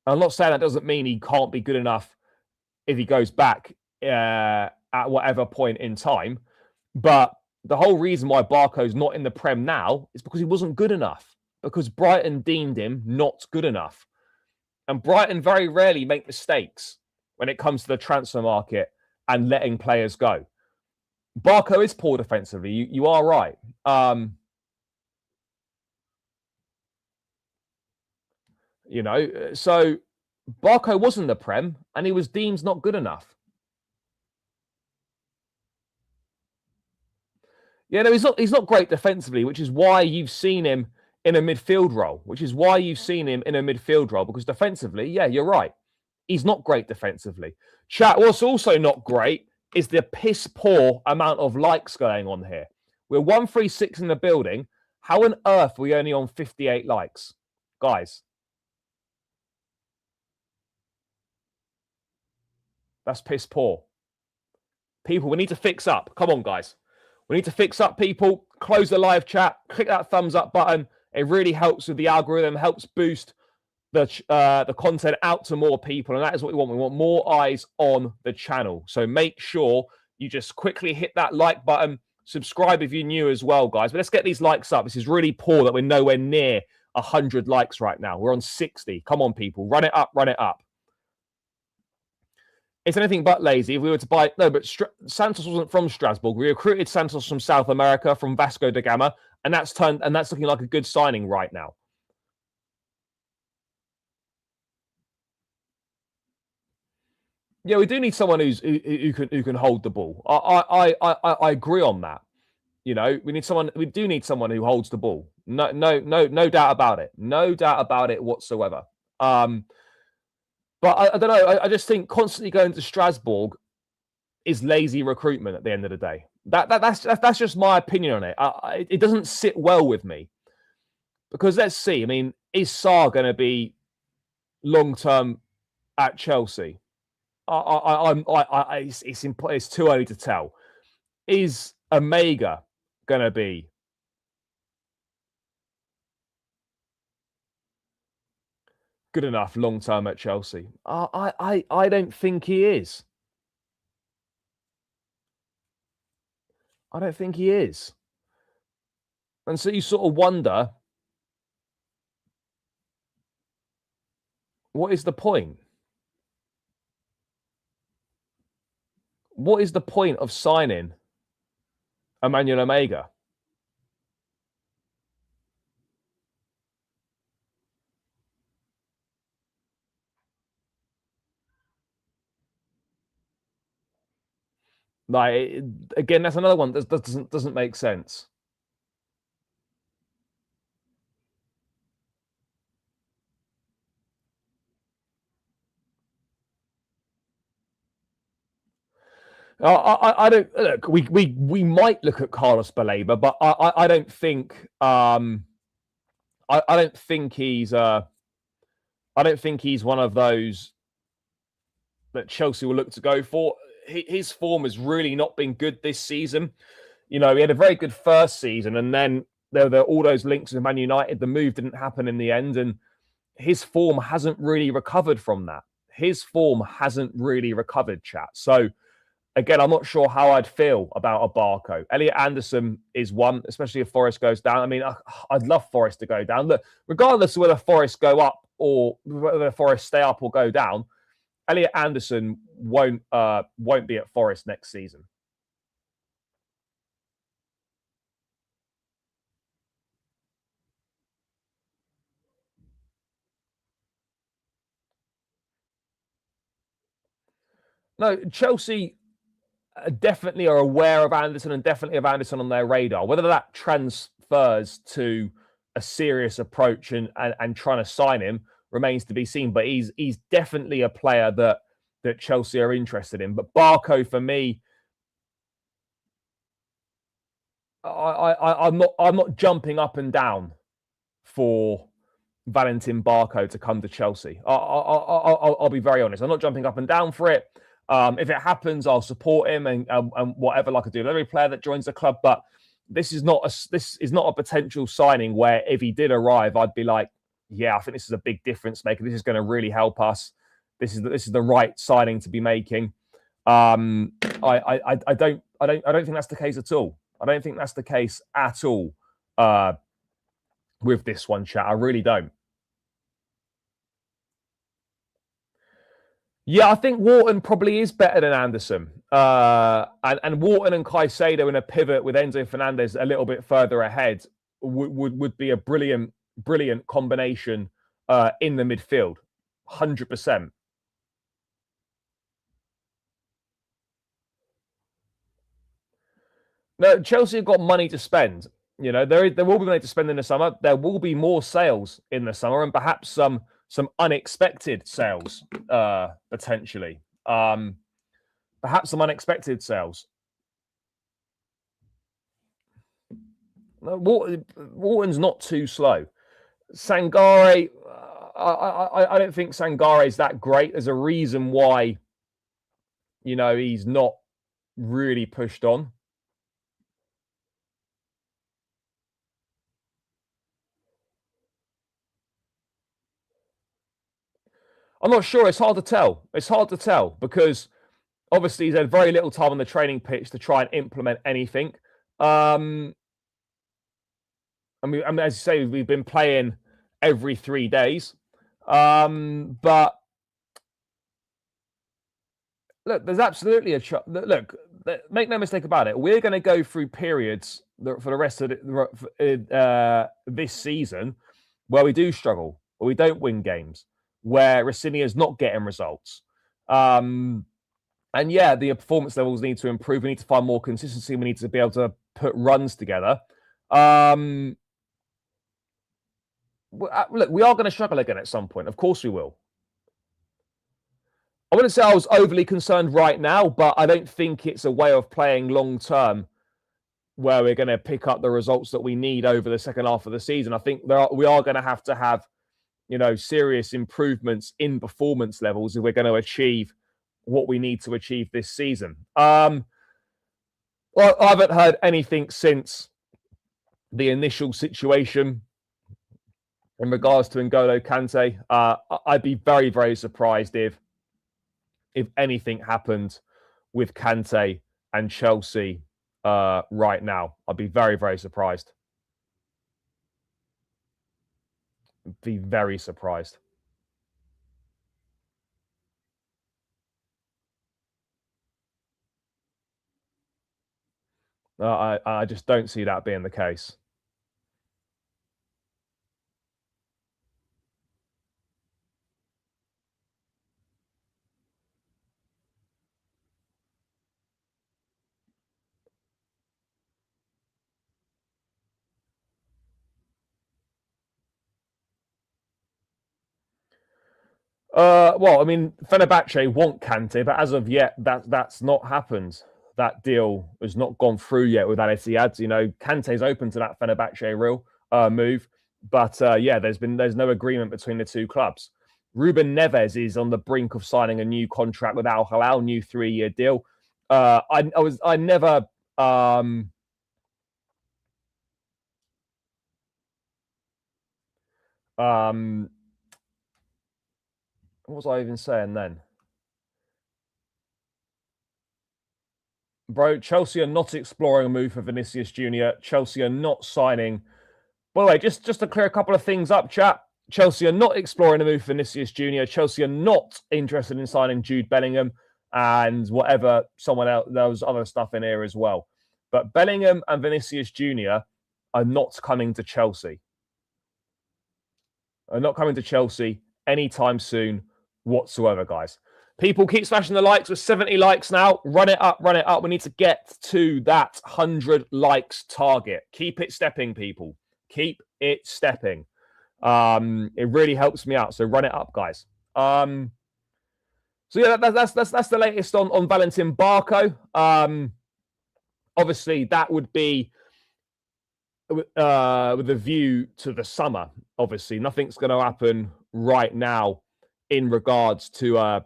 I'm not saying that doesn't mean he can't be good enough if he goes back at whatever point in time. But the whole reason why Barco's not in the Prem now is because he wasn't good enough, because Brighton deemed him not good enough. And Brighton very rarely make mistakes when it comes to the transfer market and letting players go. Barco is poor defensively. You are right. So Barco was in the Prem and he was deemed not good enough. Yeah, no, he's not great defensively, which is why you've seen him in a midfield role, because defensively, yeah, you're right. He's not great defensively. Chat, what's also not great is the piss poor amount of likes going on here. We're 136 in the building. How on earth are we only on 58 likes? Guys, that's piss poor. People, we need to fix up. Come on, guys. We need to fix up, people. Close the live chat. Click that thumbs up button. It really helps with the algorithm, helps boost the content out to more people. And that is what we want. We want more eyes on the channel. So make sure you just quickly hit that like button. Subscribe if you're new as well, guys. But let's get these likes up. This is really poor that we're nowhere near 100 likes right now. We're on 60. Come on, people. Run it up, run it up. It's anything but lazy. If we were to buy... No, but Santos wasn't from Strasbourg. We recruited Santos from South America, from Vasco da Gama, and that's looking like a good signing right now. Yeah, we do need someone who can hold the ball. I agree on that. We do need someone who holds the ball. No doubt about it. No doubt about it whatsoever. But I don't know. I just think constantly going to Strasbourg is lazy recruitment at the end of the day. That's just my opinion on it. It doesn't sit well with me, because let's see. I mean, is Saga going to be long term at Chelsea? It's too early to tell. Is Omega going to be good enough long term at Chelsea? I don't think he is. I don't think he is. And so you sort of wonder, what is the point? what is the point of signing Emmanuel Omega? Like, again, that's another one that doesn't make sense. I don't look. We might look at Carlos Baleba, but I don't think I don't think he's I don't think he's one of those that Chelsea will look to go for. His form has really not been good this season. You know, he had a very good first season, and then there were all those links with Man United. The move didn't happen in the end, and his form hasn't really recovered from that. His form hasn't really recovered, chat. So again, I'm not sure how I'd feel about a Barco. Elliot Anderson is one, especially if Forest goes down. I mean, I'd love Forest to go down. Look, regardless of whether Forest go up or whether Forest stay up or go down, Elliot Anderson won't be at Forest next season. No, Chelsea definitely are aware of Anderson and definitely have Anderson on their radar. Whether that transfers to a serious approach and trying to sign him remains to be seen. But he's definitely a player that Chelsea are interested in. But Barco, for me, I'm not jumping up and down for Valentin Barco to come to Chelsea. I'll be very honest. I'm not jumping up and down for it. If it happens, I'll support him and whatever like I do with every player that joins the club. But this is not a potential signing where if he did arrive, I'd be like, yeah, I think this is a big difference maker. This is going to really help us. This is the right signing to be making. I don't think that's the case at all. I don't think that's the case at all with this one, chat. I really don't. Yeah, I think Wharton probably is better than Anderson. And Wharton and Caicedo in a pivot with Enzo Fernandez a little bit further ahead would be a brilliant combination in the midfield. 100%. No, Chelsea have got money to spend. You know, there will be money to spend in the summer. There will be more sales in the summer, and perhaps some unexpected sales potentially. Perhaps some unexpected sales. Wharton's not too slow. Sangare, I don't think Sangare is that great. There's a reason why, you know, he's not really pushed on. I'm not sure. It's hard to tell. It's hard to tell because obviously he's had very little time on the training pitch to try and implement anything. I mean, as you say, we've been playing every 3 days. But look, there's absolutely look. Make no mistake about it. We're going to go through periods for the rest of this season where we do struggle, where we don't win games, where is not getting results. And yeah, the performance levels need to improve. We need to find more consistency. We need to be able to put runs together. Look, we are going to struggle again at some point. Of course we will. I wouldn't say I was overly concerned right now, but I don't think it's a way of playing long term where we're going to pick up the results that we need over the second half of the season. I think we are going to have, you know, serious improvements in performance levels if we're going to achieve what we need to achieve this season. Well, I haven't heard anything since the initial situation in regards to N'Golo Kante. I'd be very, very surprised if anything happened with Kante and Chelsea right now. I'd be very, very surprised. Be very surprised. I just don't see that being the case. Well, I mean, Fenerbahce want Kante, but as of yet, that's not happened. That deal has not gone through yet with Al Ittihad. You know, Kante's open to that Fenerbahce move, but yeah, there's no agreement between the two clubs. Ruben Neves is on the brink of signing a new contract with Al Hilal, new 3-year deal. I never. What was I even saying then? Bro, Chelsea are not exploring a move for Vinicius Jr. Chelsea are not signing. By the way, just to clear a couple of things up, chat. Chelsea are not exploring a move for Vinicius Jr. Chelsea are not interested in signing Jude Bellingham and whatever someone else. There was other stuff in here as well. But Bellingham and Vinicius Jr. are not coming to Chelsea. Are not coming to Chelsea anytime soon whatsoever, guys. People keep smashing the likes. With 70 likes now. Run it up, run it up. We need to get to that 100 likes target. Keep it stepping, people. Keep it stepping. It really helps me out. So run it up, guys. So yeah, that's the latest on Valentin Barco. Obviously, that would be with a view to the summer. Obviously, nothing's going to happen right now in regards to a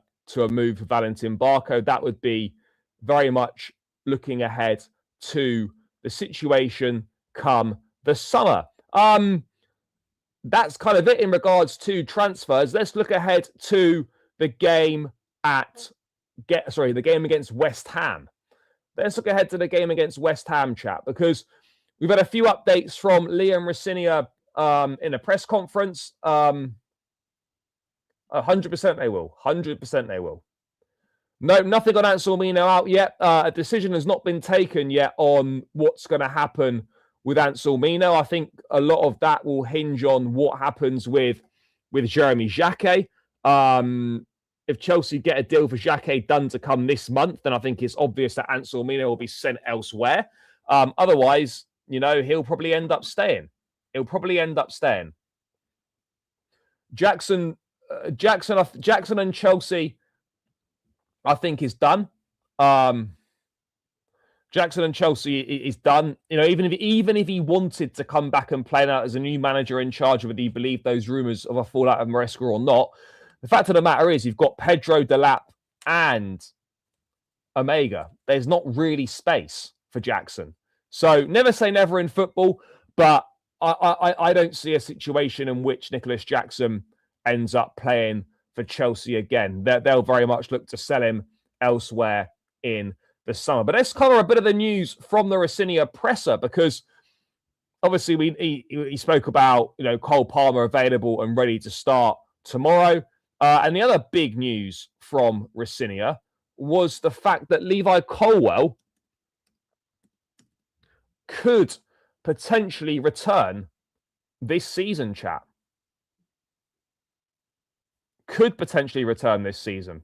move for Valentin Barco. That would be very much looking ahead to the situation come the summer. That's kind of it in regards to transfers. Let's look ahead to the game the game against West Ham. Let's look ahead to the game against West Ham, chat, because we've had a few updates from Liam Rosinia in a press conference. 100% they will. 100% they will. No, nothing on Anselmino out yet. A decision has not been taken yet on what's going to happen with Anselmino. I think a lot of that will hinge on what happens with Jeremy Jacquet. If Chelsea get a deal for Jacquet done to come this month, then I think it's obvious that Anselmino will be sent elsewhere. Otherwise, you know, he'll probably end up staying. Jackson and Chelsea, I think, is done. Jackson and Chelsea is done. You know, even if he wanted to come back and play out as a new manager in charge, whether you believe those rumours of a fallout of Maresca or not, the fact of the matter is you've got Pedro Delap and Omega. There's not really space for Jackson. So never say never in football, but I don't see a situation in which Nicholas Jackson ends up playing for Chelsea again. They'll very much look to sell him elsewhere in the summer. But let's cover a bit of the news from the Rosinia presser, because obviously he spoke about, you know, Cole Palmer available and ready to start tomorrow. And the other big news from Rosinia was the fact that Levi Colwill could potentially return this season, chat. Could potentially return this season.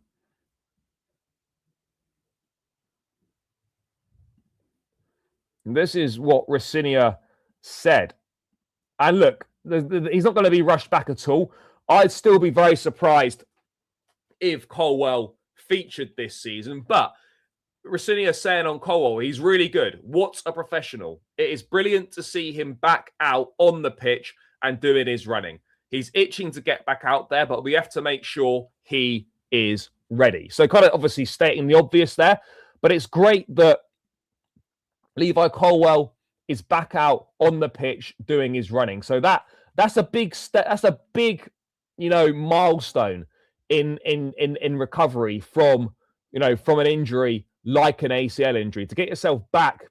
This is what Rosinia said. And look, he's not going to be rushed back at all. I'd still be very surprised if Colwill featured this season. But Rosinia saying on Colwill, he's really good. What a professional. It is brilliant to see him back out on the pitch and doing his running. He's itching to get back out there, but we have to make sure he is ready. So kind of obviously stating the obvious there, but it's great that Levi Colwill is back out on the pitch doing his running. So that's a big step. That's a big, you know, milestone in recovery from, you know, from an injury like an ACL injury. To get yourself back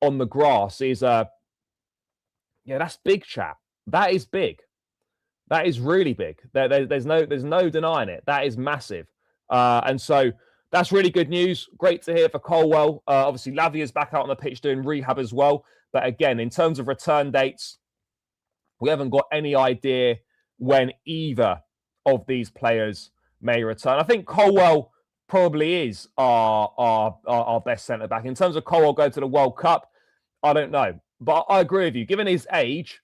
on the grass is that's big, chat. That is big. That is really big. There's no denying it. That is massive. And so that's really good news. Great to hear for Colwell. Obviously, Lavia's back out on the pitch doing rehab as well. But again, in terms of return dates, we haven't got any idea when either of these players may return. I think Colwell probably is our best centre-back. In terms of Colwell going to the World Cup, I don't know. But I agree with you. Given his age,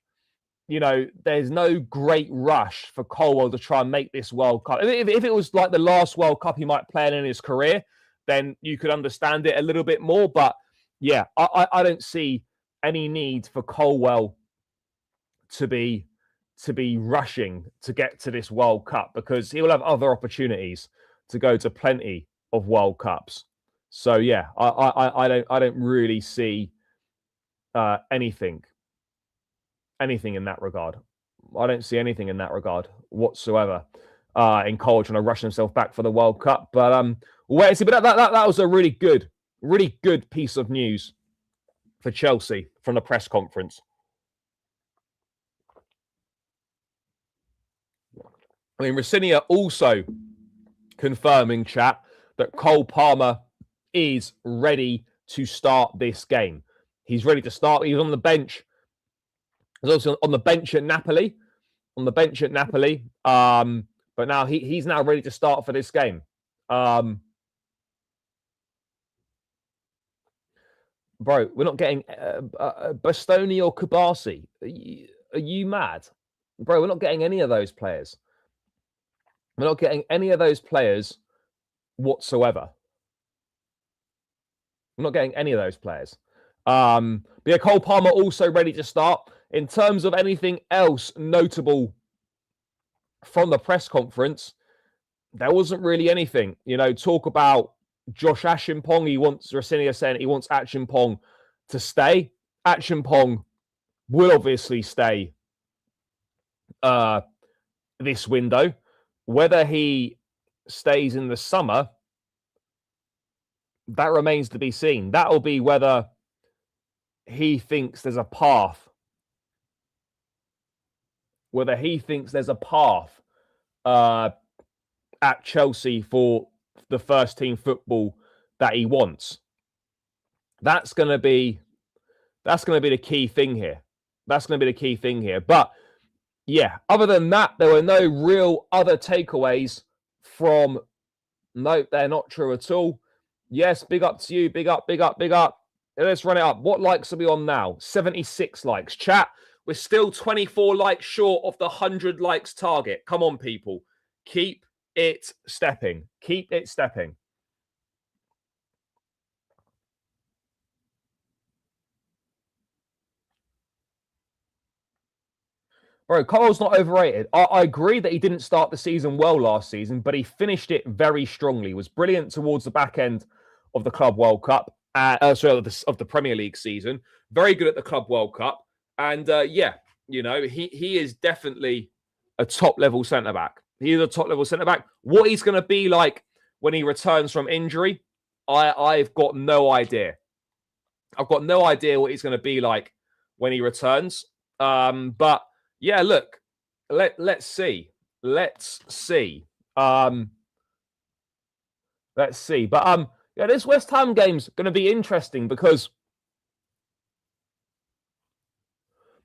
you know, there's no great rush for Colwell to try and make this World Cup. If it was like the last World Cup he might play in his career, then you could understand it a little bit more. But yeah, I don't see any need for Colwell to be rushing to get to this World Cup, because he will have other opportunities to go to plenty of World Cups. So yeah, I don't really see anything in that regard. I don't see anything in that regard whatsoever. In Cole trying to rush himself back for the World Cup, but wait and see. But that was a really good piece of news for Chelsea from the press conference. I mean, Rossinia also confirming, chat, that Cole Palmer is ready to start this game. He's ready to start. He was on the bench. He's also on the bench at Napoli. But now he's now ready to start for this game. Bro, we're not getting Bastoni or Kabasi. Are you mad? Bro, we're not getting any of those players. We're not getting any of those players whatsoever. We're not getting any of those players. But yeah, Cole Palmer also ready to start. In terms of anything else notable from the press conference, there wasn't really anything. You know, talk about Josh Achimpong. Rossinia saying he wants Achimpong to stay. Achimpong will obviously stay this window. Whether he stays in the summer, that remains to be seen. That will be whether he thinks there's a path. Whether he thinks there's a path at Chelsea for the first team football that he wants. That's going to be the key thing here. But yeah, other than that, there were no real other takeaways from. No, they're not true at all. Yes, big up to you. Big up. Let's run it up. What likes are we on now? 76 likes. Chat, we're still 24 likes short of the 100 likes target. Come on, people. Keep it stepping. Bro, Cole's not overrated. I agree that he didn't start the season well last season, but he finished it very strongly. He was brilliant towards the back end of the Club World Cup, of the Premier League season. Very good at the Club World Cup. And yeah, you know, he is definitely a top-level centre-back. He is a top-level centre-back. What he's going to be like when he returns from injury, I've got no idea. I've got no idea what he's going to be like when he returns. But yeah, look, let's see. Let's see. But yeah, this West Ham game's going to be interesting because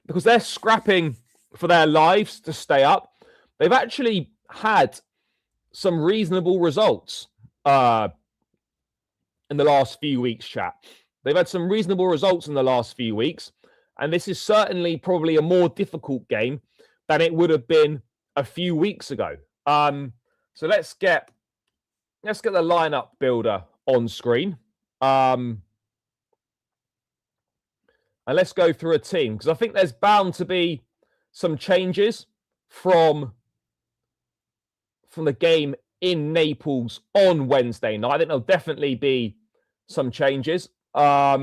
they're scrapping for their lives to stay up. They've actually had some reasonable results in the last few weeks, chat. They've had some reasonable results in the last few weeks. And this is certainly probably a more difficult game than it would have been a few weeks ago. So let's get the lineup builder on screen. And let's go through a team, because I think there's bound to be some changes from the game in Naples on Wednesday night. I think there'll definitely be some changes. But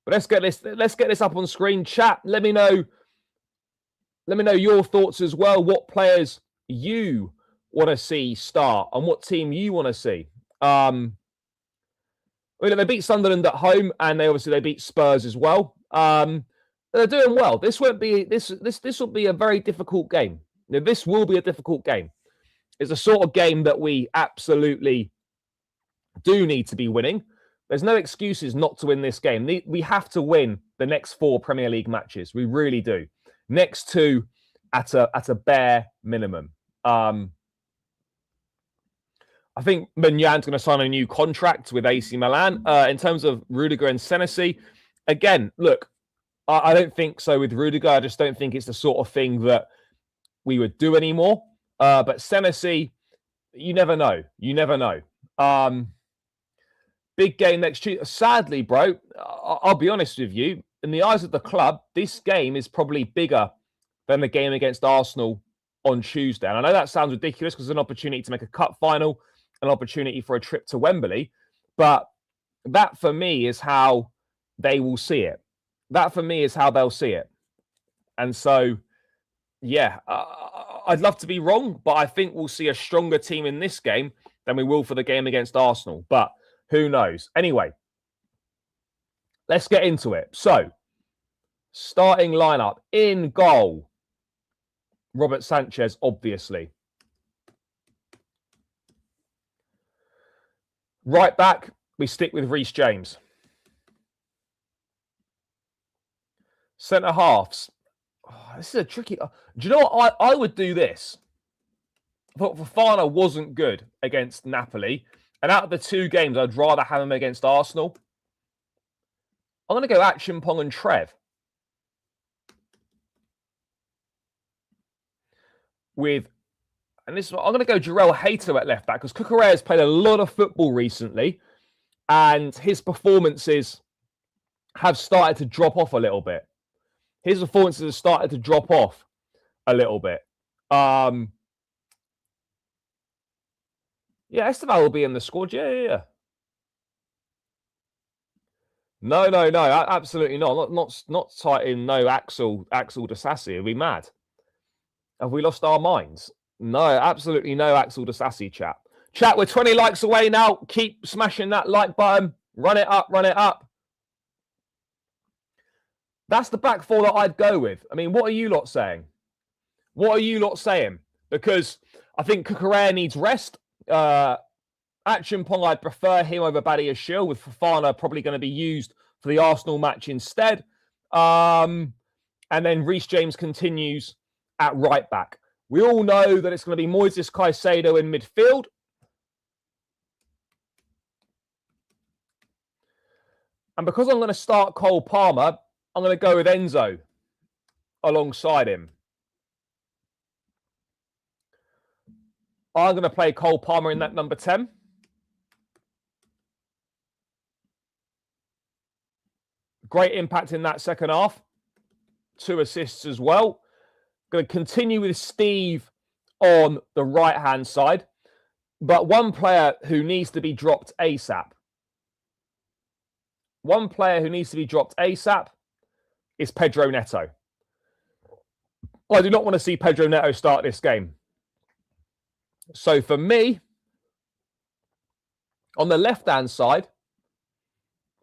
let's get this up on screen. Chat, let me know your thoughts as well. What players you want to see start and what team you want to see. They beat Sunderland at home, and they beat Spurs as well. They're doing well. This will be a very difficult game. This will be a difficult game. It's the sort of game that we absolutely do need to be winning. There's no excuses not to win this game. We have to win the next 4 Premier League matches. We really do. Next 2 at a bare minimum. I think Maignan going to sign a new contract with AC Milan. In terms of Rudiger and Senesi, again, look, I don't think so with Rudiger. I just don't think it's the sort of thing that we would do anymore. But Senesi, you never know. You never know. Big game next Tuesday. Sadly, bro, I'll be honest with you. In the eyes of the club, this game is probably bigger than the game against Arsenal on Tuesday. And I know that sounds ridiculous because it's an opportunity to make a cup final, an opportunity for a trip to Wembley. But that, for me, is how they will see it. That, for me, is how they'll see it. And so, yeah, I'd love to be wrong, but I think we'll see a stronger team in this game than we will for the game against Arsenal. But who knows? Anyway, let's get into it. So, starting lineup in goal. Robert Sanchez, obviously. Right back, we stick with Reece James. Centre halves. Oh, this is a tricky... Do you know what? I would do this. I thought Fofana wasn't good against Napoli. And out of the 2 games, I'd rather have him against Arsenal. I'm going to go Achimpong and Trev. I'm going to go Jarrell Hater at left back because Cucurella has played a lot of football recently and his performances have started to drop off a little bit. His performances have started to drop off a little bit. Yeah, Esteval will be in the squad. Yeah. No, absolutely not. Not tight in. No, Axel Disasi. Are we mad? Have we lost our minds? No, absolutely no Axel Disasi, chat. Chat, we're 20 likes away now. Keep smashing that like button. Run it up, run it up. That's the back 4 that I'd go with. I mean, what are you lot saying? What are you lot saying? Because I think Cucurella needs rest. Achimpong, I'd prefer him over Badiashile, with Fofana probably going to be used for the Arsenal match instead. And then Reece James continues at right back. We all know that it's going to be Moises Caicedo in midfield. And because I'm going to start Cole Palmer, I'm going to go with Enzo alongside him. I'm going to play Cole Palmer in that number 10. Great impact in that second half. 2 assists as well. Going to continue with Steve on the right-hand side. But one player who needs to be dropped ASAP. One player who needs to be dropped ASAP is Pedro Neto. I do not want to see Pedro Neto start this game. So for me, on the left-hand side,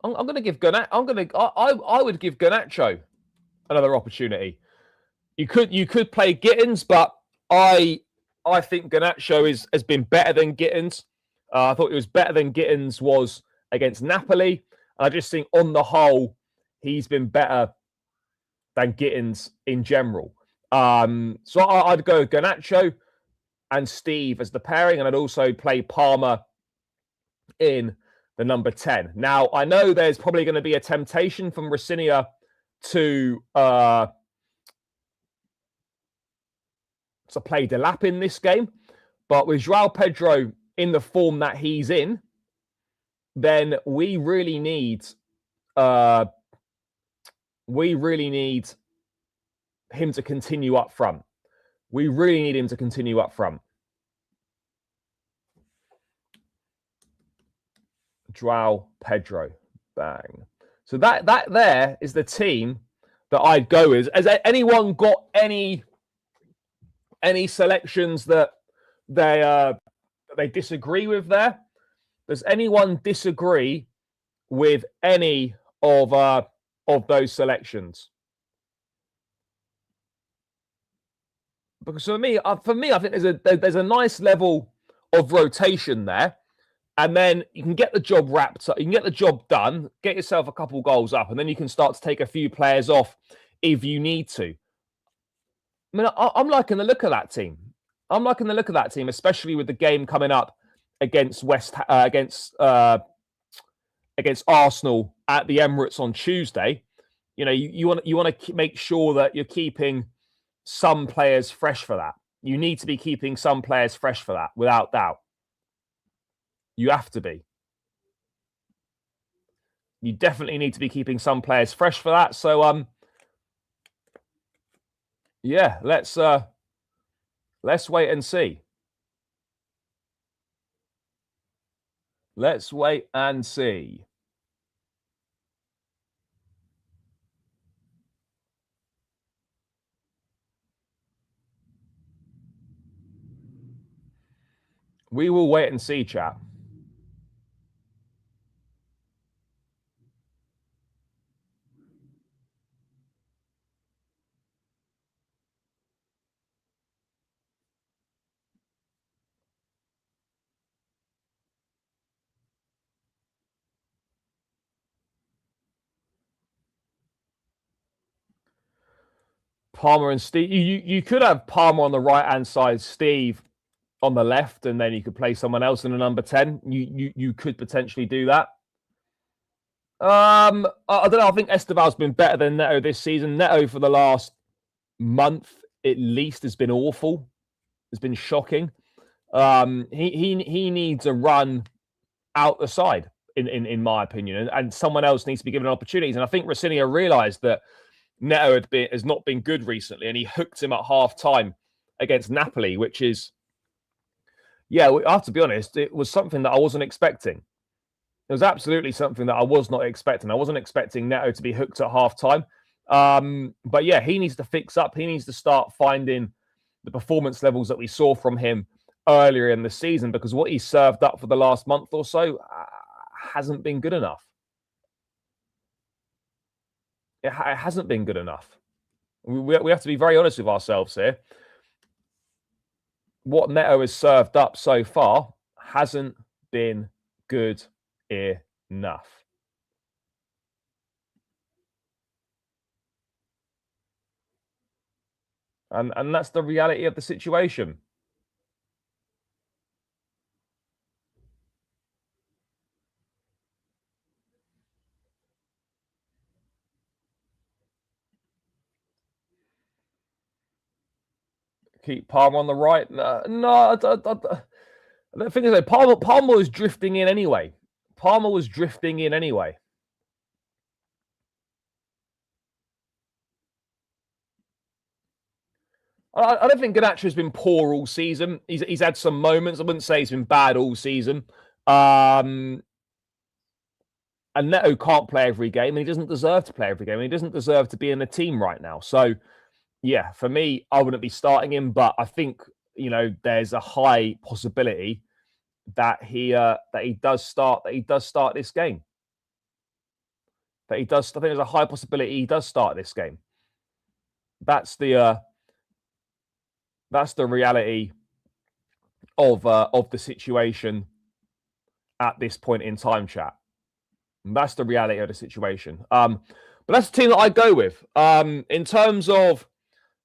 I'm going to give I would give Garnacho another opportunity. You could play Gittins, but I think Garnacho has been better than Gittins. I thought he was better than Gittins was against Napoli. I just think on the whole, he's been better than Gittins in general. So I'd go Garnacho and Steve as the pairing, and I'd also play Palmer in the number 10. Now, I know there's probably going to be a temptation from Rossinia to play Delap in this game, but with João Pedro in the form that he's in, then we really need him to continue up front. We really need him to continue up front. João Pedro. Bang. So that there is the team that I'd go with. Has anyone got any selections that they disagree with there? Does anyone disagree with any of those selections? Because for me, I think there's a nice level of rotation there. And then you can get the job wrapped up. You can get the job done, get yourself a couple goals up, and then you can start to take a few players off if you need to. I mean, I'm liking the look of that team. I'm liking the look of that team, especially with the game coming up against against Arsenal at the Emirates on Tuesday. You know, you want to make sure that you're keeping some players fresh for that. You need to be keeping some players fresh for that, without doubt. You have to be. You definitely need to be keeping some players fresh for that. So, yeah, let's wait and see. Let's wait and see. We will wait and see, chap. Palmer and Steve. You could have Palmer on the right-hand side, Steve on the left, and then you could play someone else in the number 10. You could potentially do that. I don't know. I think Esteval's been better than Neto this season. Neto for the last month at least has been awful. Has been shocking. He needs a run out the side, in my opinion, and someone else needs to be given opportunities. And I think Rossignol realised that Neto has not been good recently, and he hooked him at half time against Napoli, which is, yeah, I have to be honest, it was something that I wasn't expecting. It was absolutely something that I was not expecting. I wasn't expecting Neto to be hooked at half time. But yeah, he needs to fix up. He needs to start finding the performance levels that we saw from him earlier in the season, because what he served up for the last month or so hasn't been good enough. It hasn't been good enough. We have to be very honest with ourselves here. What Neto has served up so far hasn't been good enough. And that's the reality of the situation. Keep Palmer on the right. No, the thing is, that Palmer was drifting in anyway. Palmer was drifting in anyway. I don't think Garnacho has been poor all season. He's had some moments. I wouldn't say he's been bad all season. And Neto can't play every game, and he doesn't deserve to play every game. And he doesn't deserve to be in the team right now. So, yeah, for me, I wouldn't be starting him. But I think, you know, there's a high possibility that he does start this game. That he does. I think there's a high possibility he does start this game. That's the reality of the situation at this point in time, chat. And that's the reality of the situation. But that's the team that I go with. In terms of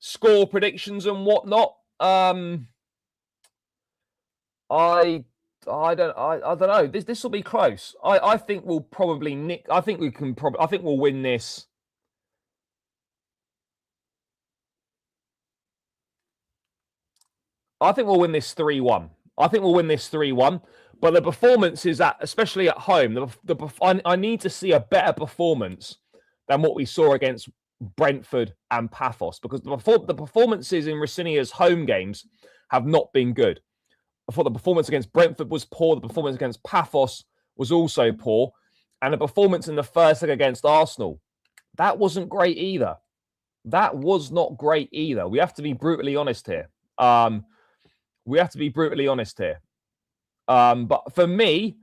score predictions and whatnot, I don't know. This will be close. I think we'll probably nick. I think we'll win this. I think we'll win this 3-1. I think we'll win this 3-1. But the performance is especially at home, I need to see a better performance than what we saw against Brentford and Paphos, because the performances in Rossignol's home games have not been good. I thought the performance against Brentford was poor. The performance against Paphos was also poor. And the performance in the first leg against Arsenal, that wasn't great either. That was not great either. We have to be brutally honest here. But for me,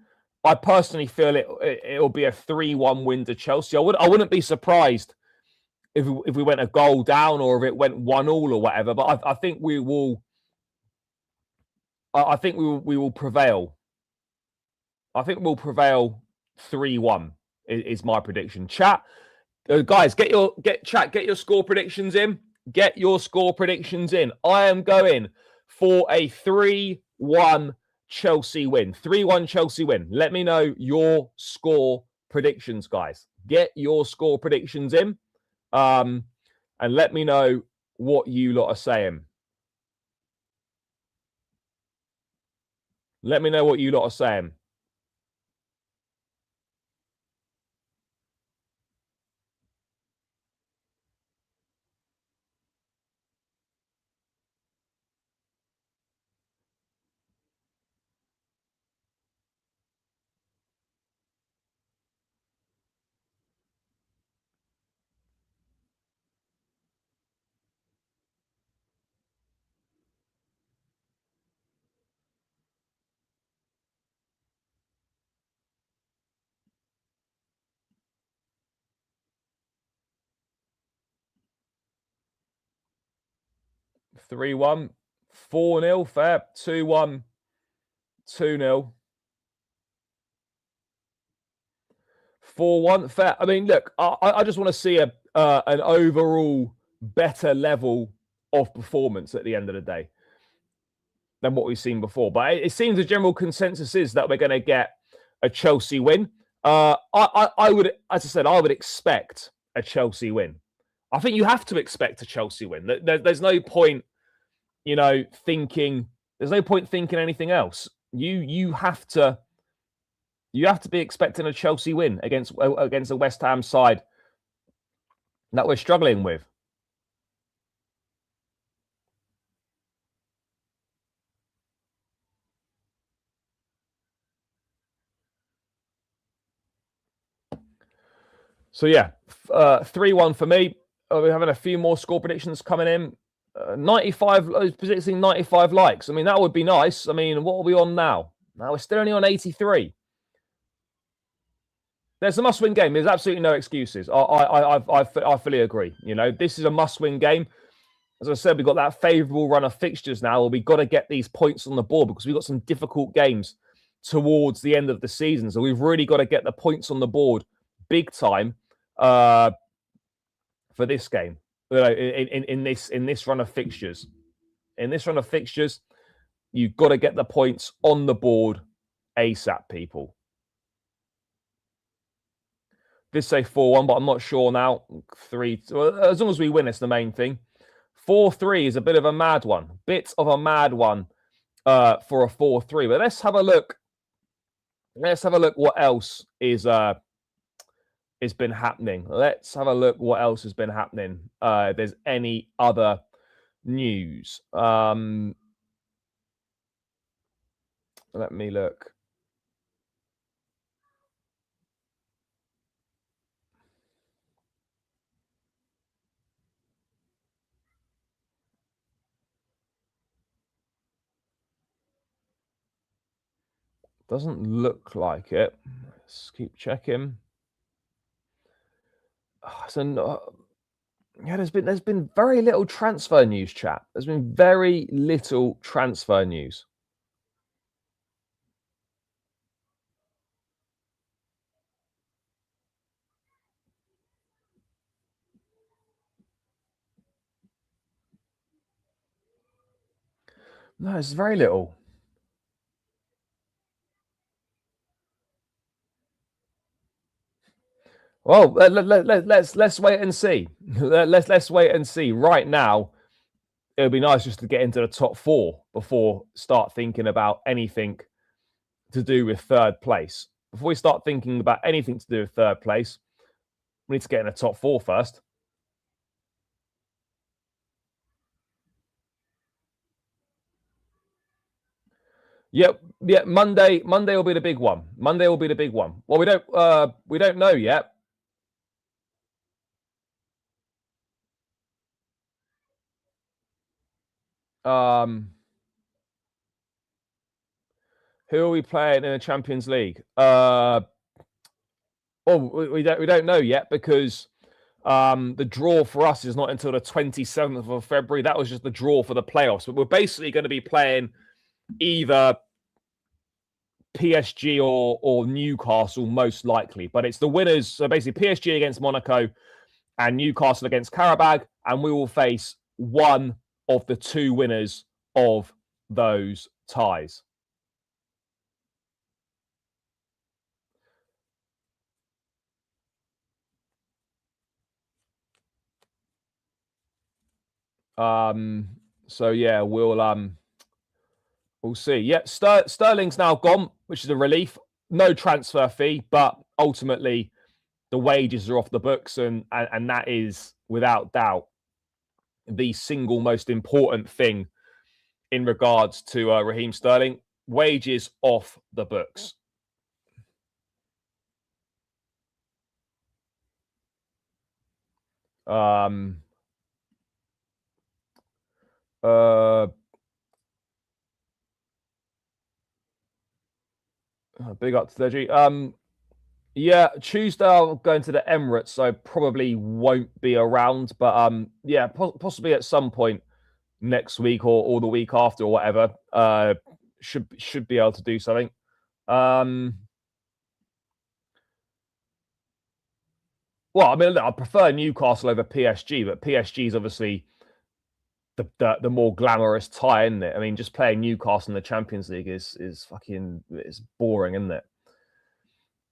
I personally feel it'll be a 3-1 win to Chelsea. I wouldn't be surprised if we went a goal down or if it went 1-1 or whatever. But I think we will. I think we will prevail. I think we'll prevail 3-1 is my prediction. Chat, guys, get your score predictions in. Get your score predictions in. I am going for a 3-1 Chelsea win. 3-1 Chelsea win. Let me know your score predictions, guys. Get your score predictions in. And let me know what you lot are saying. Let me know what you lot are saying. Three 1, 4-0, fair. 2-1, 2-0. 4-1, fair. I mean, look, I just want to see an overall better level of performance at the end of the day than what we've seen before. But it seems the general consensus is that we're going to get a Chelsea win. I would, as I said, I would expect a Chelsea win. I think you have to expect a Chelsea win. There's no point, thinking. There's no point thinking anything else. You have to be expecting a Chelsea win against a West Ham side that we're struggling with. So yeah, 3-1 for me. We're having a few more score predictions coming in. 95, predicting 95 likes. I mean, that would be nice. I mean, what are we on now? Now we're still only on 83. There's a must-win game. There's absolutely no excuses. I fully agree. This is a must-win game. As I said, we've got that favourable run of fixtures now. We've got to get these points on the board because we've got some difficult games towards the end of the season. So we've really got to get the points on the board big time for this game. In this run of fixtures. In this run of fixtures, you've got to get the points on the board ASAP, people. Did say 4-1, but I'm not sure now. 3, as long as we win, it's the main thing. 4-3 is a bit of a mad one. Bit of a mad one for a 4-3. But let's have a look. Let's have a look what else is been happening. Let's have a look what else has been happening. If there's any other news. Let me look. Doesn't look like it. Let's keep checking. So yeah, there's been very little transfer news, chat. There's been very little transfer news. No, it's very little. Well, let's wait and see. Let's wait and see. Right now, it would be nice just to get into the top 4 before start thinking about anything to do with third place. Before we start thinking about anything to do with third place, we need to get in the top 4 first. Yep. Monday will be the big one. Monday will be the big one. Well, we don't know yet. Who are we playing in the Champions League? Well, we don't know yet because the draw for us is not until the 27th of February. That was just the draw for the playoffs. But we're basically going to be playing either PSG or Newcastle most likely, but it's the winners. So basically, PSG against Monaco and Newcastle against Karabag, and we will face one of the two winners of those ties. So yeah, we'll see. Yeah, Sterling's now gone, which is a relief. No transfer fee, but ultimately the wages are off the books, and that is without doubt the single most important thing in regards to Raheem Sterling. Wages off the books. Big up to Deji. Yeah, Tuesday I'm going to the Emirates, so probably won't be around. But yeah, possibly at some point next week or the week after or whatever. Should be able to do something. Well, I mean, look, I prefer Newcastle over PSG, but PSG is obviously the more glamorous tie, isn't it? I mean, just playing Newcastle in the Champions League is fucking it's boring, isn't it?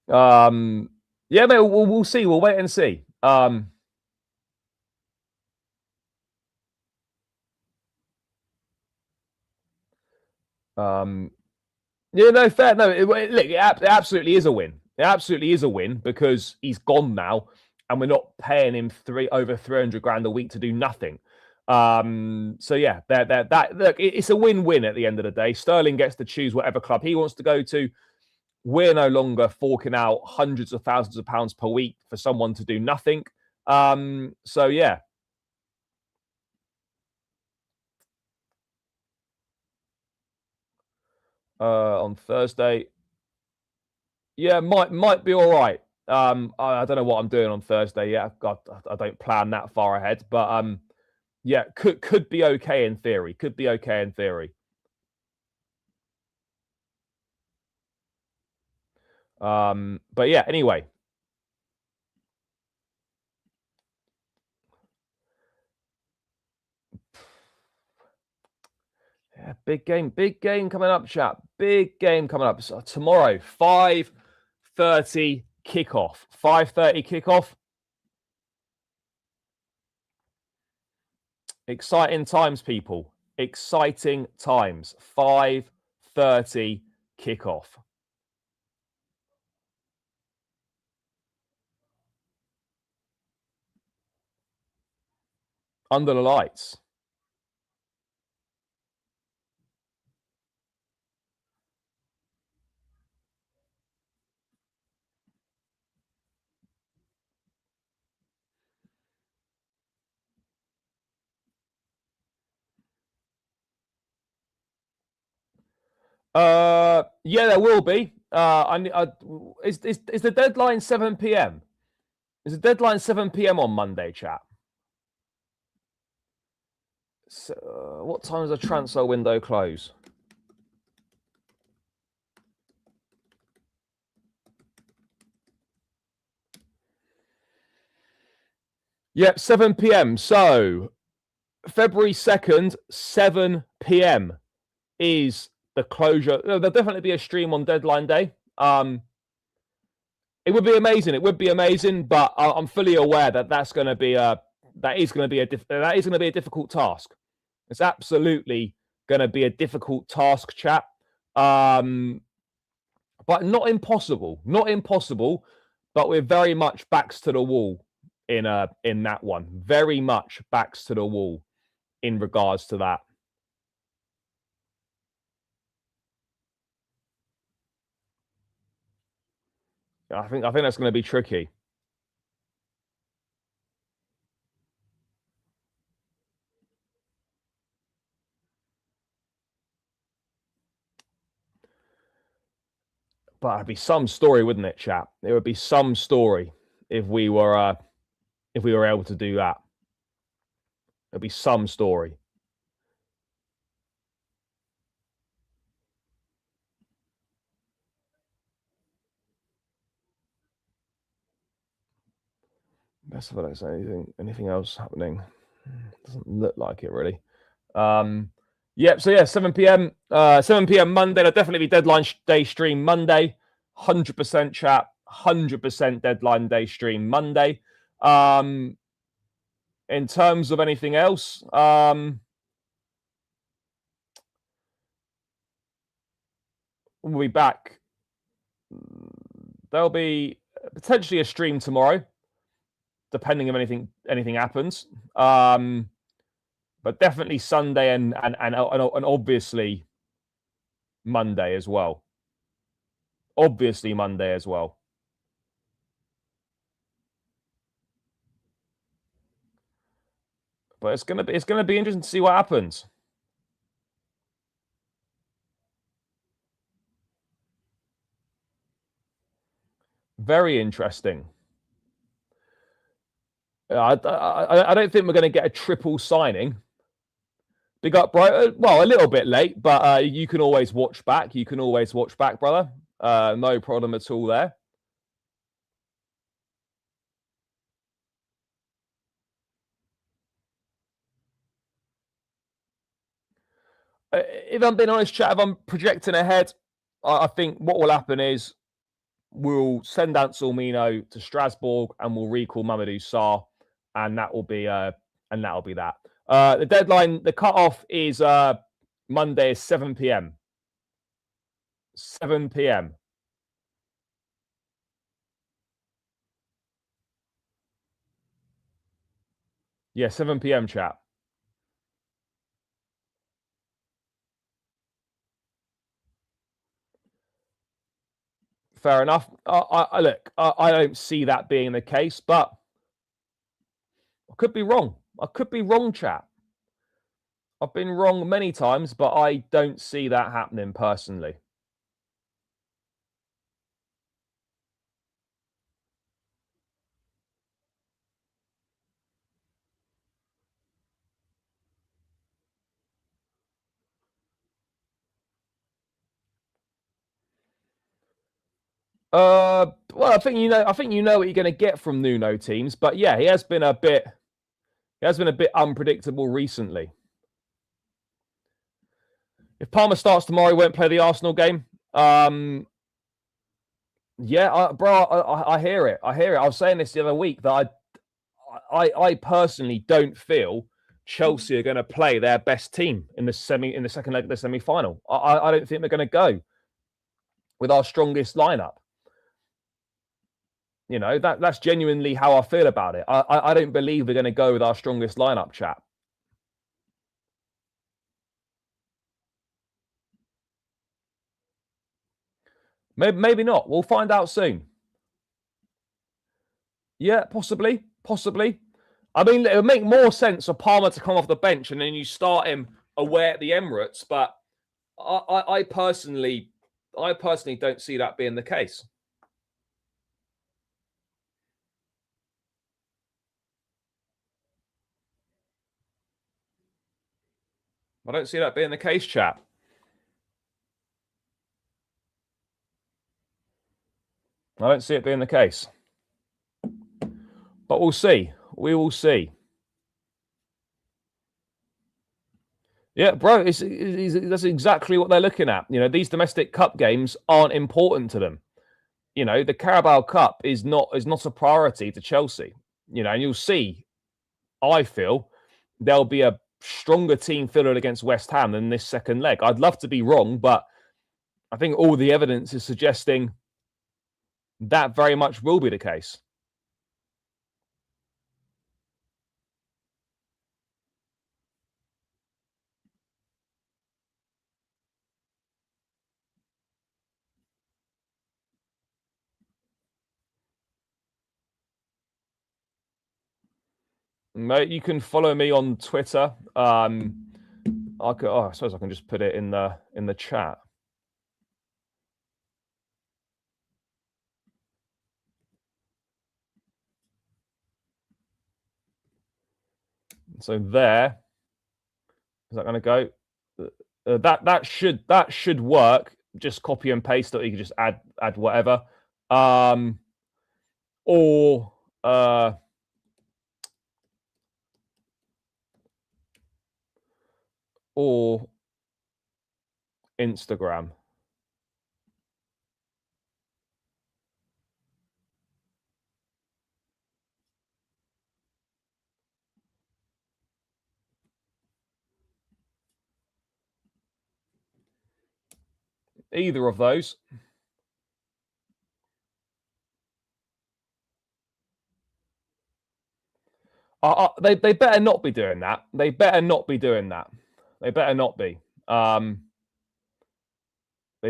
Yeah, mate, we'll see. We'll wait and see. Yeah, no, fair. No, look, it absolutely is a win. It absolutely is a win because he's gone now, and we're not paying him over 300 grand a week to do nothing. So yeah, that look, it's a win-win at the end of the day. Sterling gets to choose whatever club he wants to go to. We're no longer forking out hundreds of thousands of pounds per week for someone to do nothing. So yeah. On Thursday, yeah, might be all right. I don't know what I'm doing on Thursday yet. God, I don't plan that far ahead, but yeah, could be okay in theory. Could be okay in theory. But yeah, anyway. Yeah, big game coming up, chat. Big game coming up. So tomorrow, 5:30 kickoff. 5:30 kickoff. Exciting times, people. Exciting times. 5:30 kickoff. Under the lights. Yeah, there will be. Is the deadline 7 p.m.? Is the deadline 7 p.m. on Monday, chat? So, what time does the transfer window close? Yep, 7 p.m. So, February 2nd, 7 p.m. is the closure. There'll definitely be a stream on deadline day. It would be amazing. It would be amazing, but I'm fully aware that that is going to be a difficult task. It's absolutely going to be a difficult task, chat. But not impossible. Not impossible. But we're very much backs to the wall in that one. Very much backs to the wall in regards to that. I think that's going to be tricky. But it'd be some story, wouldn't it, chap? It would be some story if we were able to do that. It'd be some story. Best of luck. Anything else happening? Doesn't look like it really. Yep. So yeah, 7 p.m. 7 p.m. Monday. There'll definitely be deadline day stream Monday. 100% chat. 100% deadline day stream Monday. In terms of anything else, we'll be back. There'll be potentially a stream tomorrow, depending if anything happens. But definitely Sunday and obviously Monday as well. Obviously Monday as well. But it's gonna be interesting to see what happens. Very interesting. I don't think we're going to get a triple signing. Big up, bro. Well, a little bit late, but you can always watch back. You can always watch back, brother. No problem at all there. If I'm being honest, chat, if I'm projecting ahead, I think what will happen is we'll send Anselmino to Strasbourg and we'll recall Mamadou Sarr, and that will be that. The deadline, the cutoff is Monday, 7 p.m. 7 p.m. Yeah, 7 p.m. chat. Fair enough. Look, I don't see that being the case, but I could be wrong. I could be wrong, chat. I've been wrong many times, but I don't see that happening personally. Well, I think you know what you're going to get from Nuno teams, but yeah, he has been a bit unpredictable recently. If Palmer starts tomorrow, he won't play the Arsenal game. Yeah, bro, I hear it. I hear it. I was saying this the other week that I personally don't feel Chelsea are going to play their best team in the second leg of the semi-final. I don't think they're going to go with our strongest lineup. You know, that's genuinely how I feel about it. I don't believe they're going to go with our strongest lineup, chat. Maybe not. We'll find out soon. Yeah, possibly. I mean, it would make more sense for Palmer to come off the bench and then you start him away at the Emirates, but I personally don't see that being the case. I don't see that being the case, chap. I don't see it being the case. But we'll see. We will see. Yeah, bro, that's exactly what they're looking at. You know, these domestic cup games aren't important to them. You know, the Carabao Cup is not a priority to Chelsea. You know, and you'll see, I feel, there'll be a stronger team fielded against West Ham than this second leg. I'd love to be wrong, but I think all the evidence is suggesting that very much will be the case. Mate, you can follow me on Twitter. I suppose I can just put it in the chat. So there, is that going to go? That should work. Just copy and paste it. You can just add whatever. or Instagram? Either of those. They better not be doing that. They better not be doing that. They better not be. They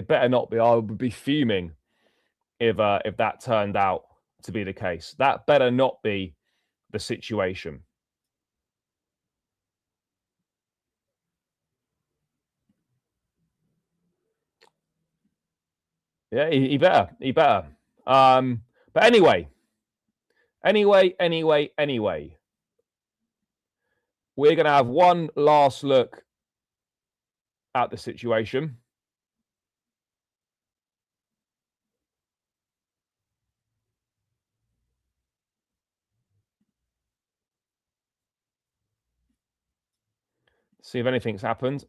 better not be. I would be fuming if that turned out to be the case. That better not be the situation. Yeah, he better. He better. But anyway. We're going to have one last look at the situation. See if anything's happened.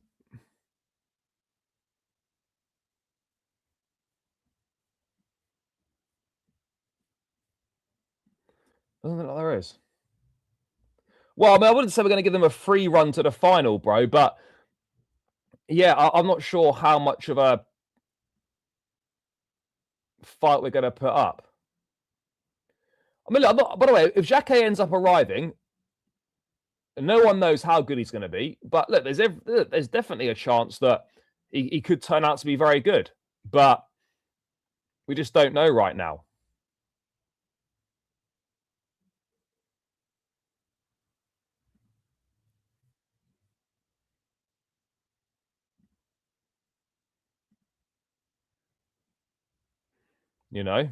Doesn't look like there is. Well, I mean, I wouldn't say we're going to give them a free run to the final, bro, but yeah, I'm not sure how much of a fight we're going to put up. I mean, look, by the way, if Jacquet ends up arriving, no one knows how good he's going to be. But look, there's definitely a chance that he could turn out to be very good. But we just don't know right now. You know?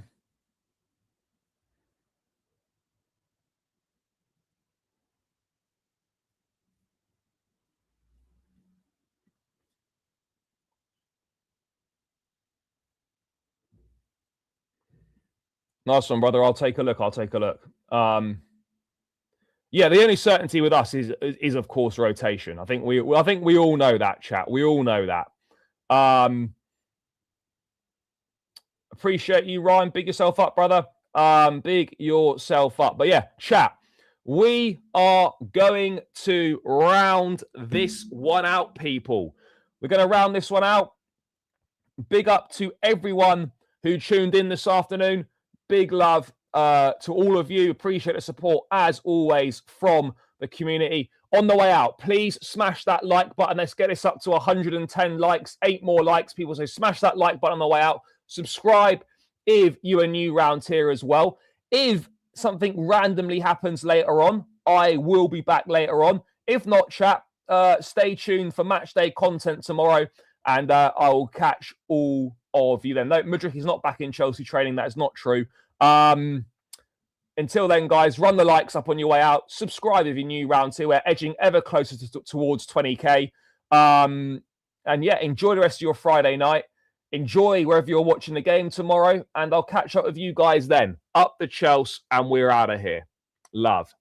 Nice one, brother. I'll take a look. Yeah, the only certainty with us is of course rotation. I think we all know that, chat. We all know that. Appreciate you, Ryan. Big yourself up, brother. Big yourself up. But yeah, chat. We are going to round this one out, people. We're going to round this one out. Big up to everyone who tuned in this afternoon. Big love to all of you. Appreciate the support, as always, from the community. On the way out, please smash that like button. Let's get this up to 110 likes. 8 more likes, people. So smash that like button on the way out. Subscribe if you are new round here as well. If something randomly happens later on, I will be back later on. If not, chat, stay tuned for match day content tomorrow, and I will catch all of you then. No, Mudryk is not back in Chelsea training. That is not true. Until then, guys, run the likes up on your way out. Subscribe if you're new round two. We're edging ever closer towards 20k. And yeah, enjoy the rest of your Friday night. Enjoy wherever you're watching the game tomorrow. And I'll catch up with you guys then. Up the Chelsea, and we're out of here. Love.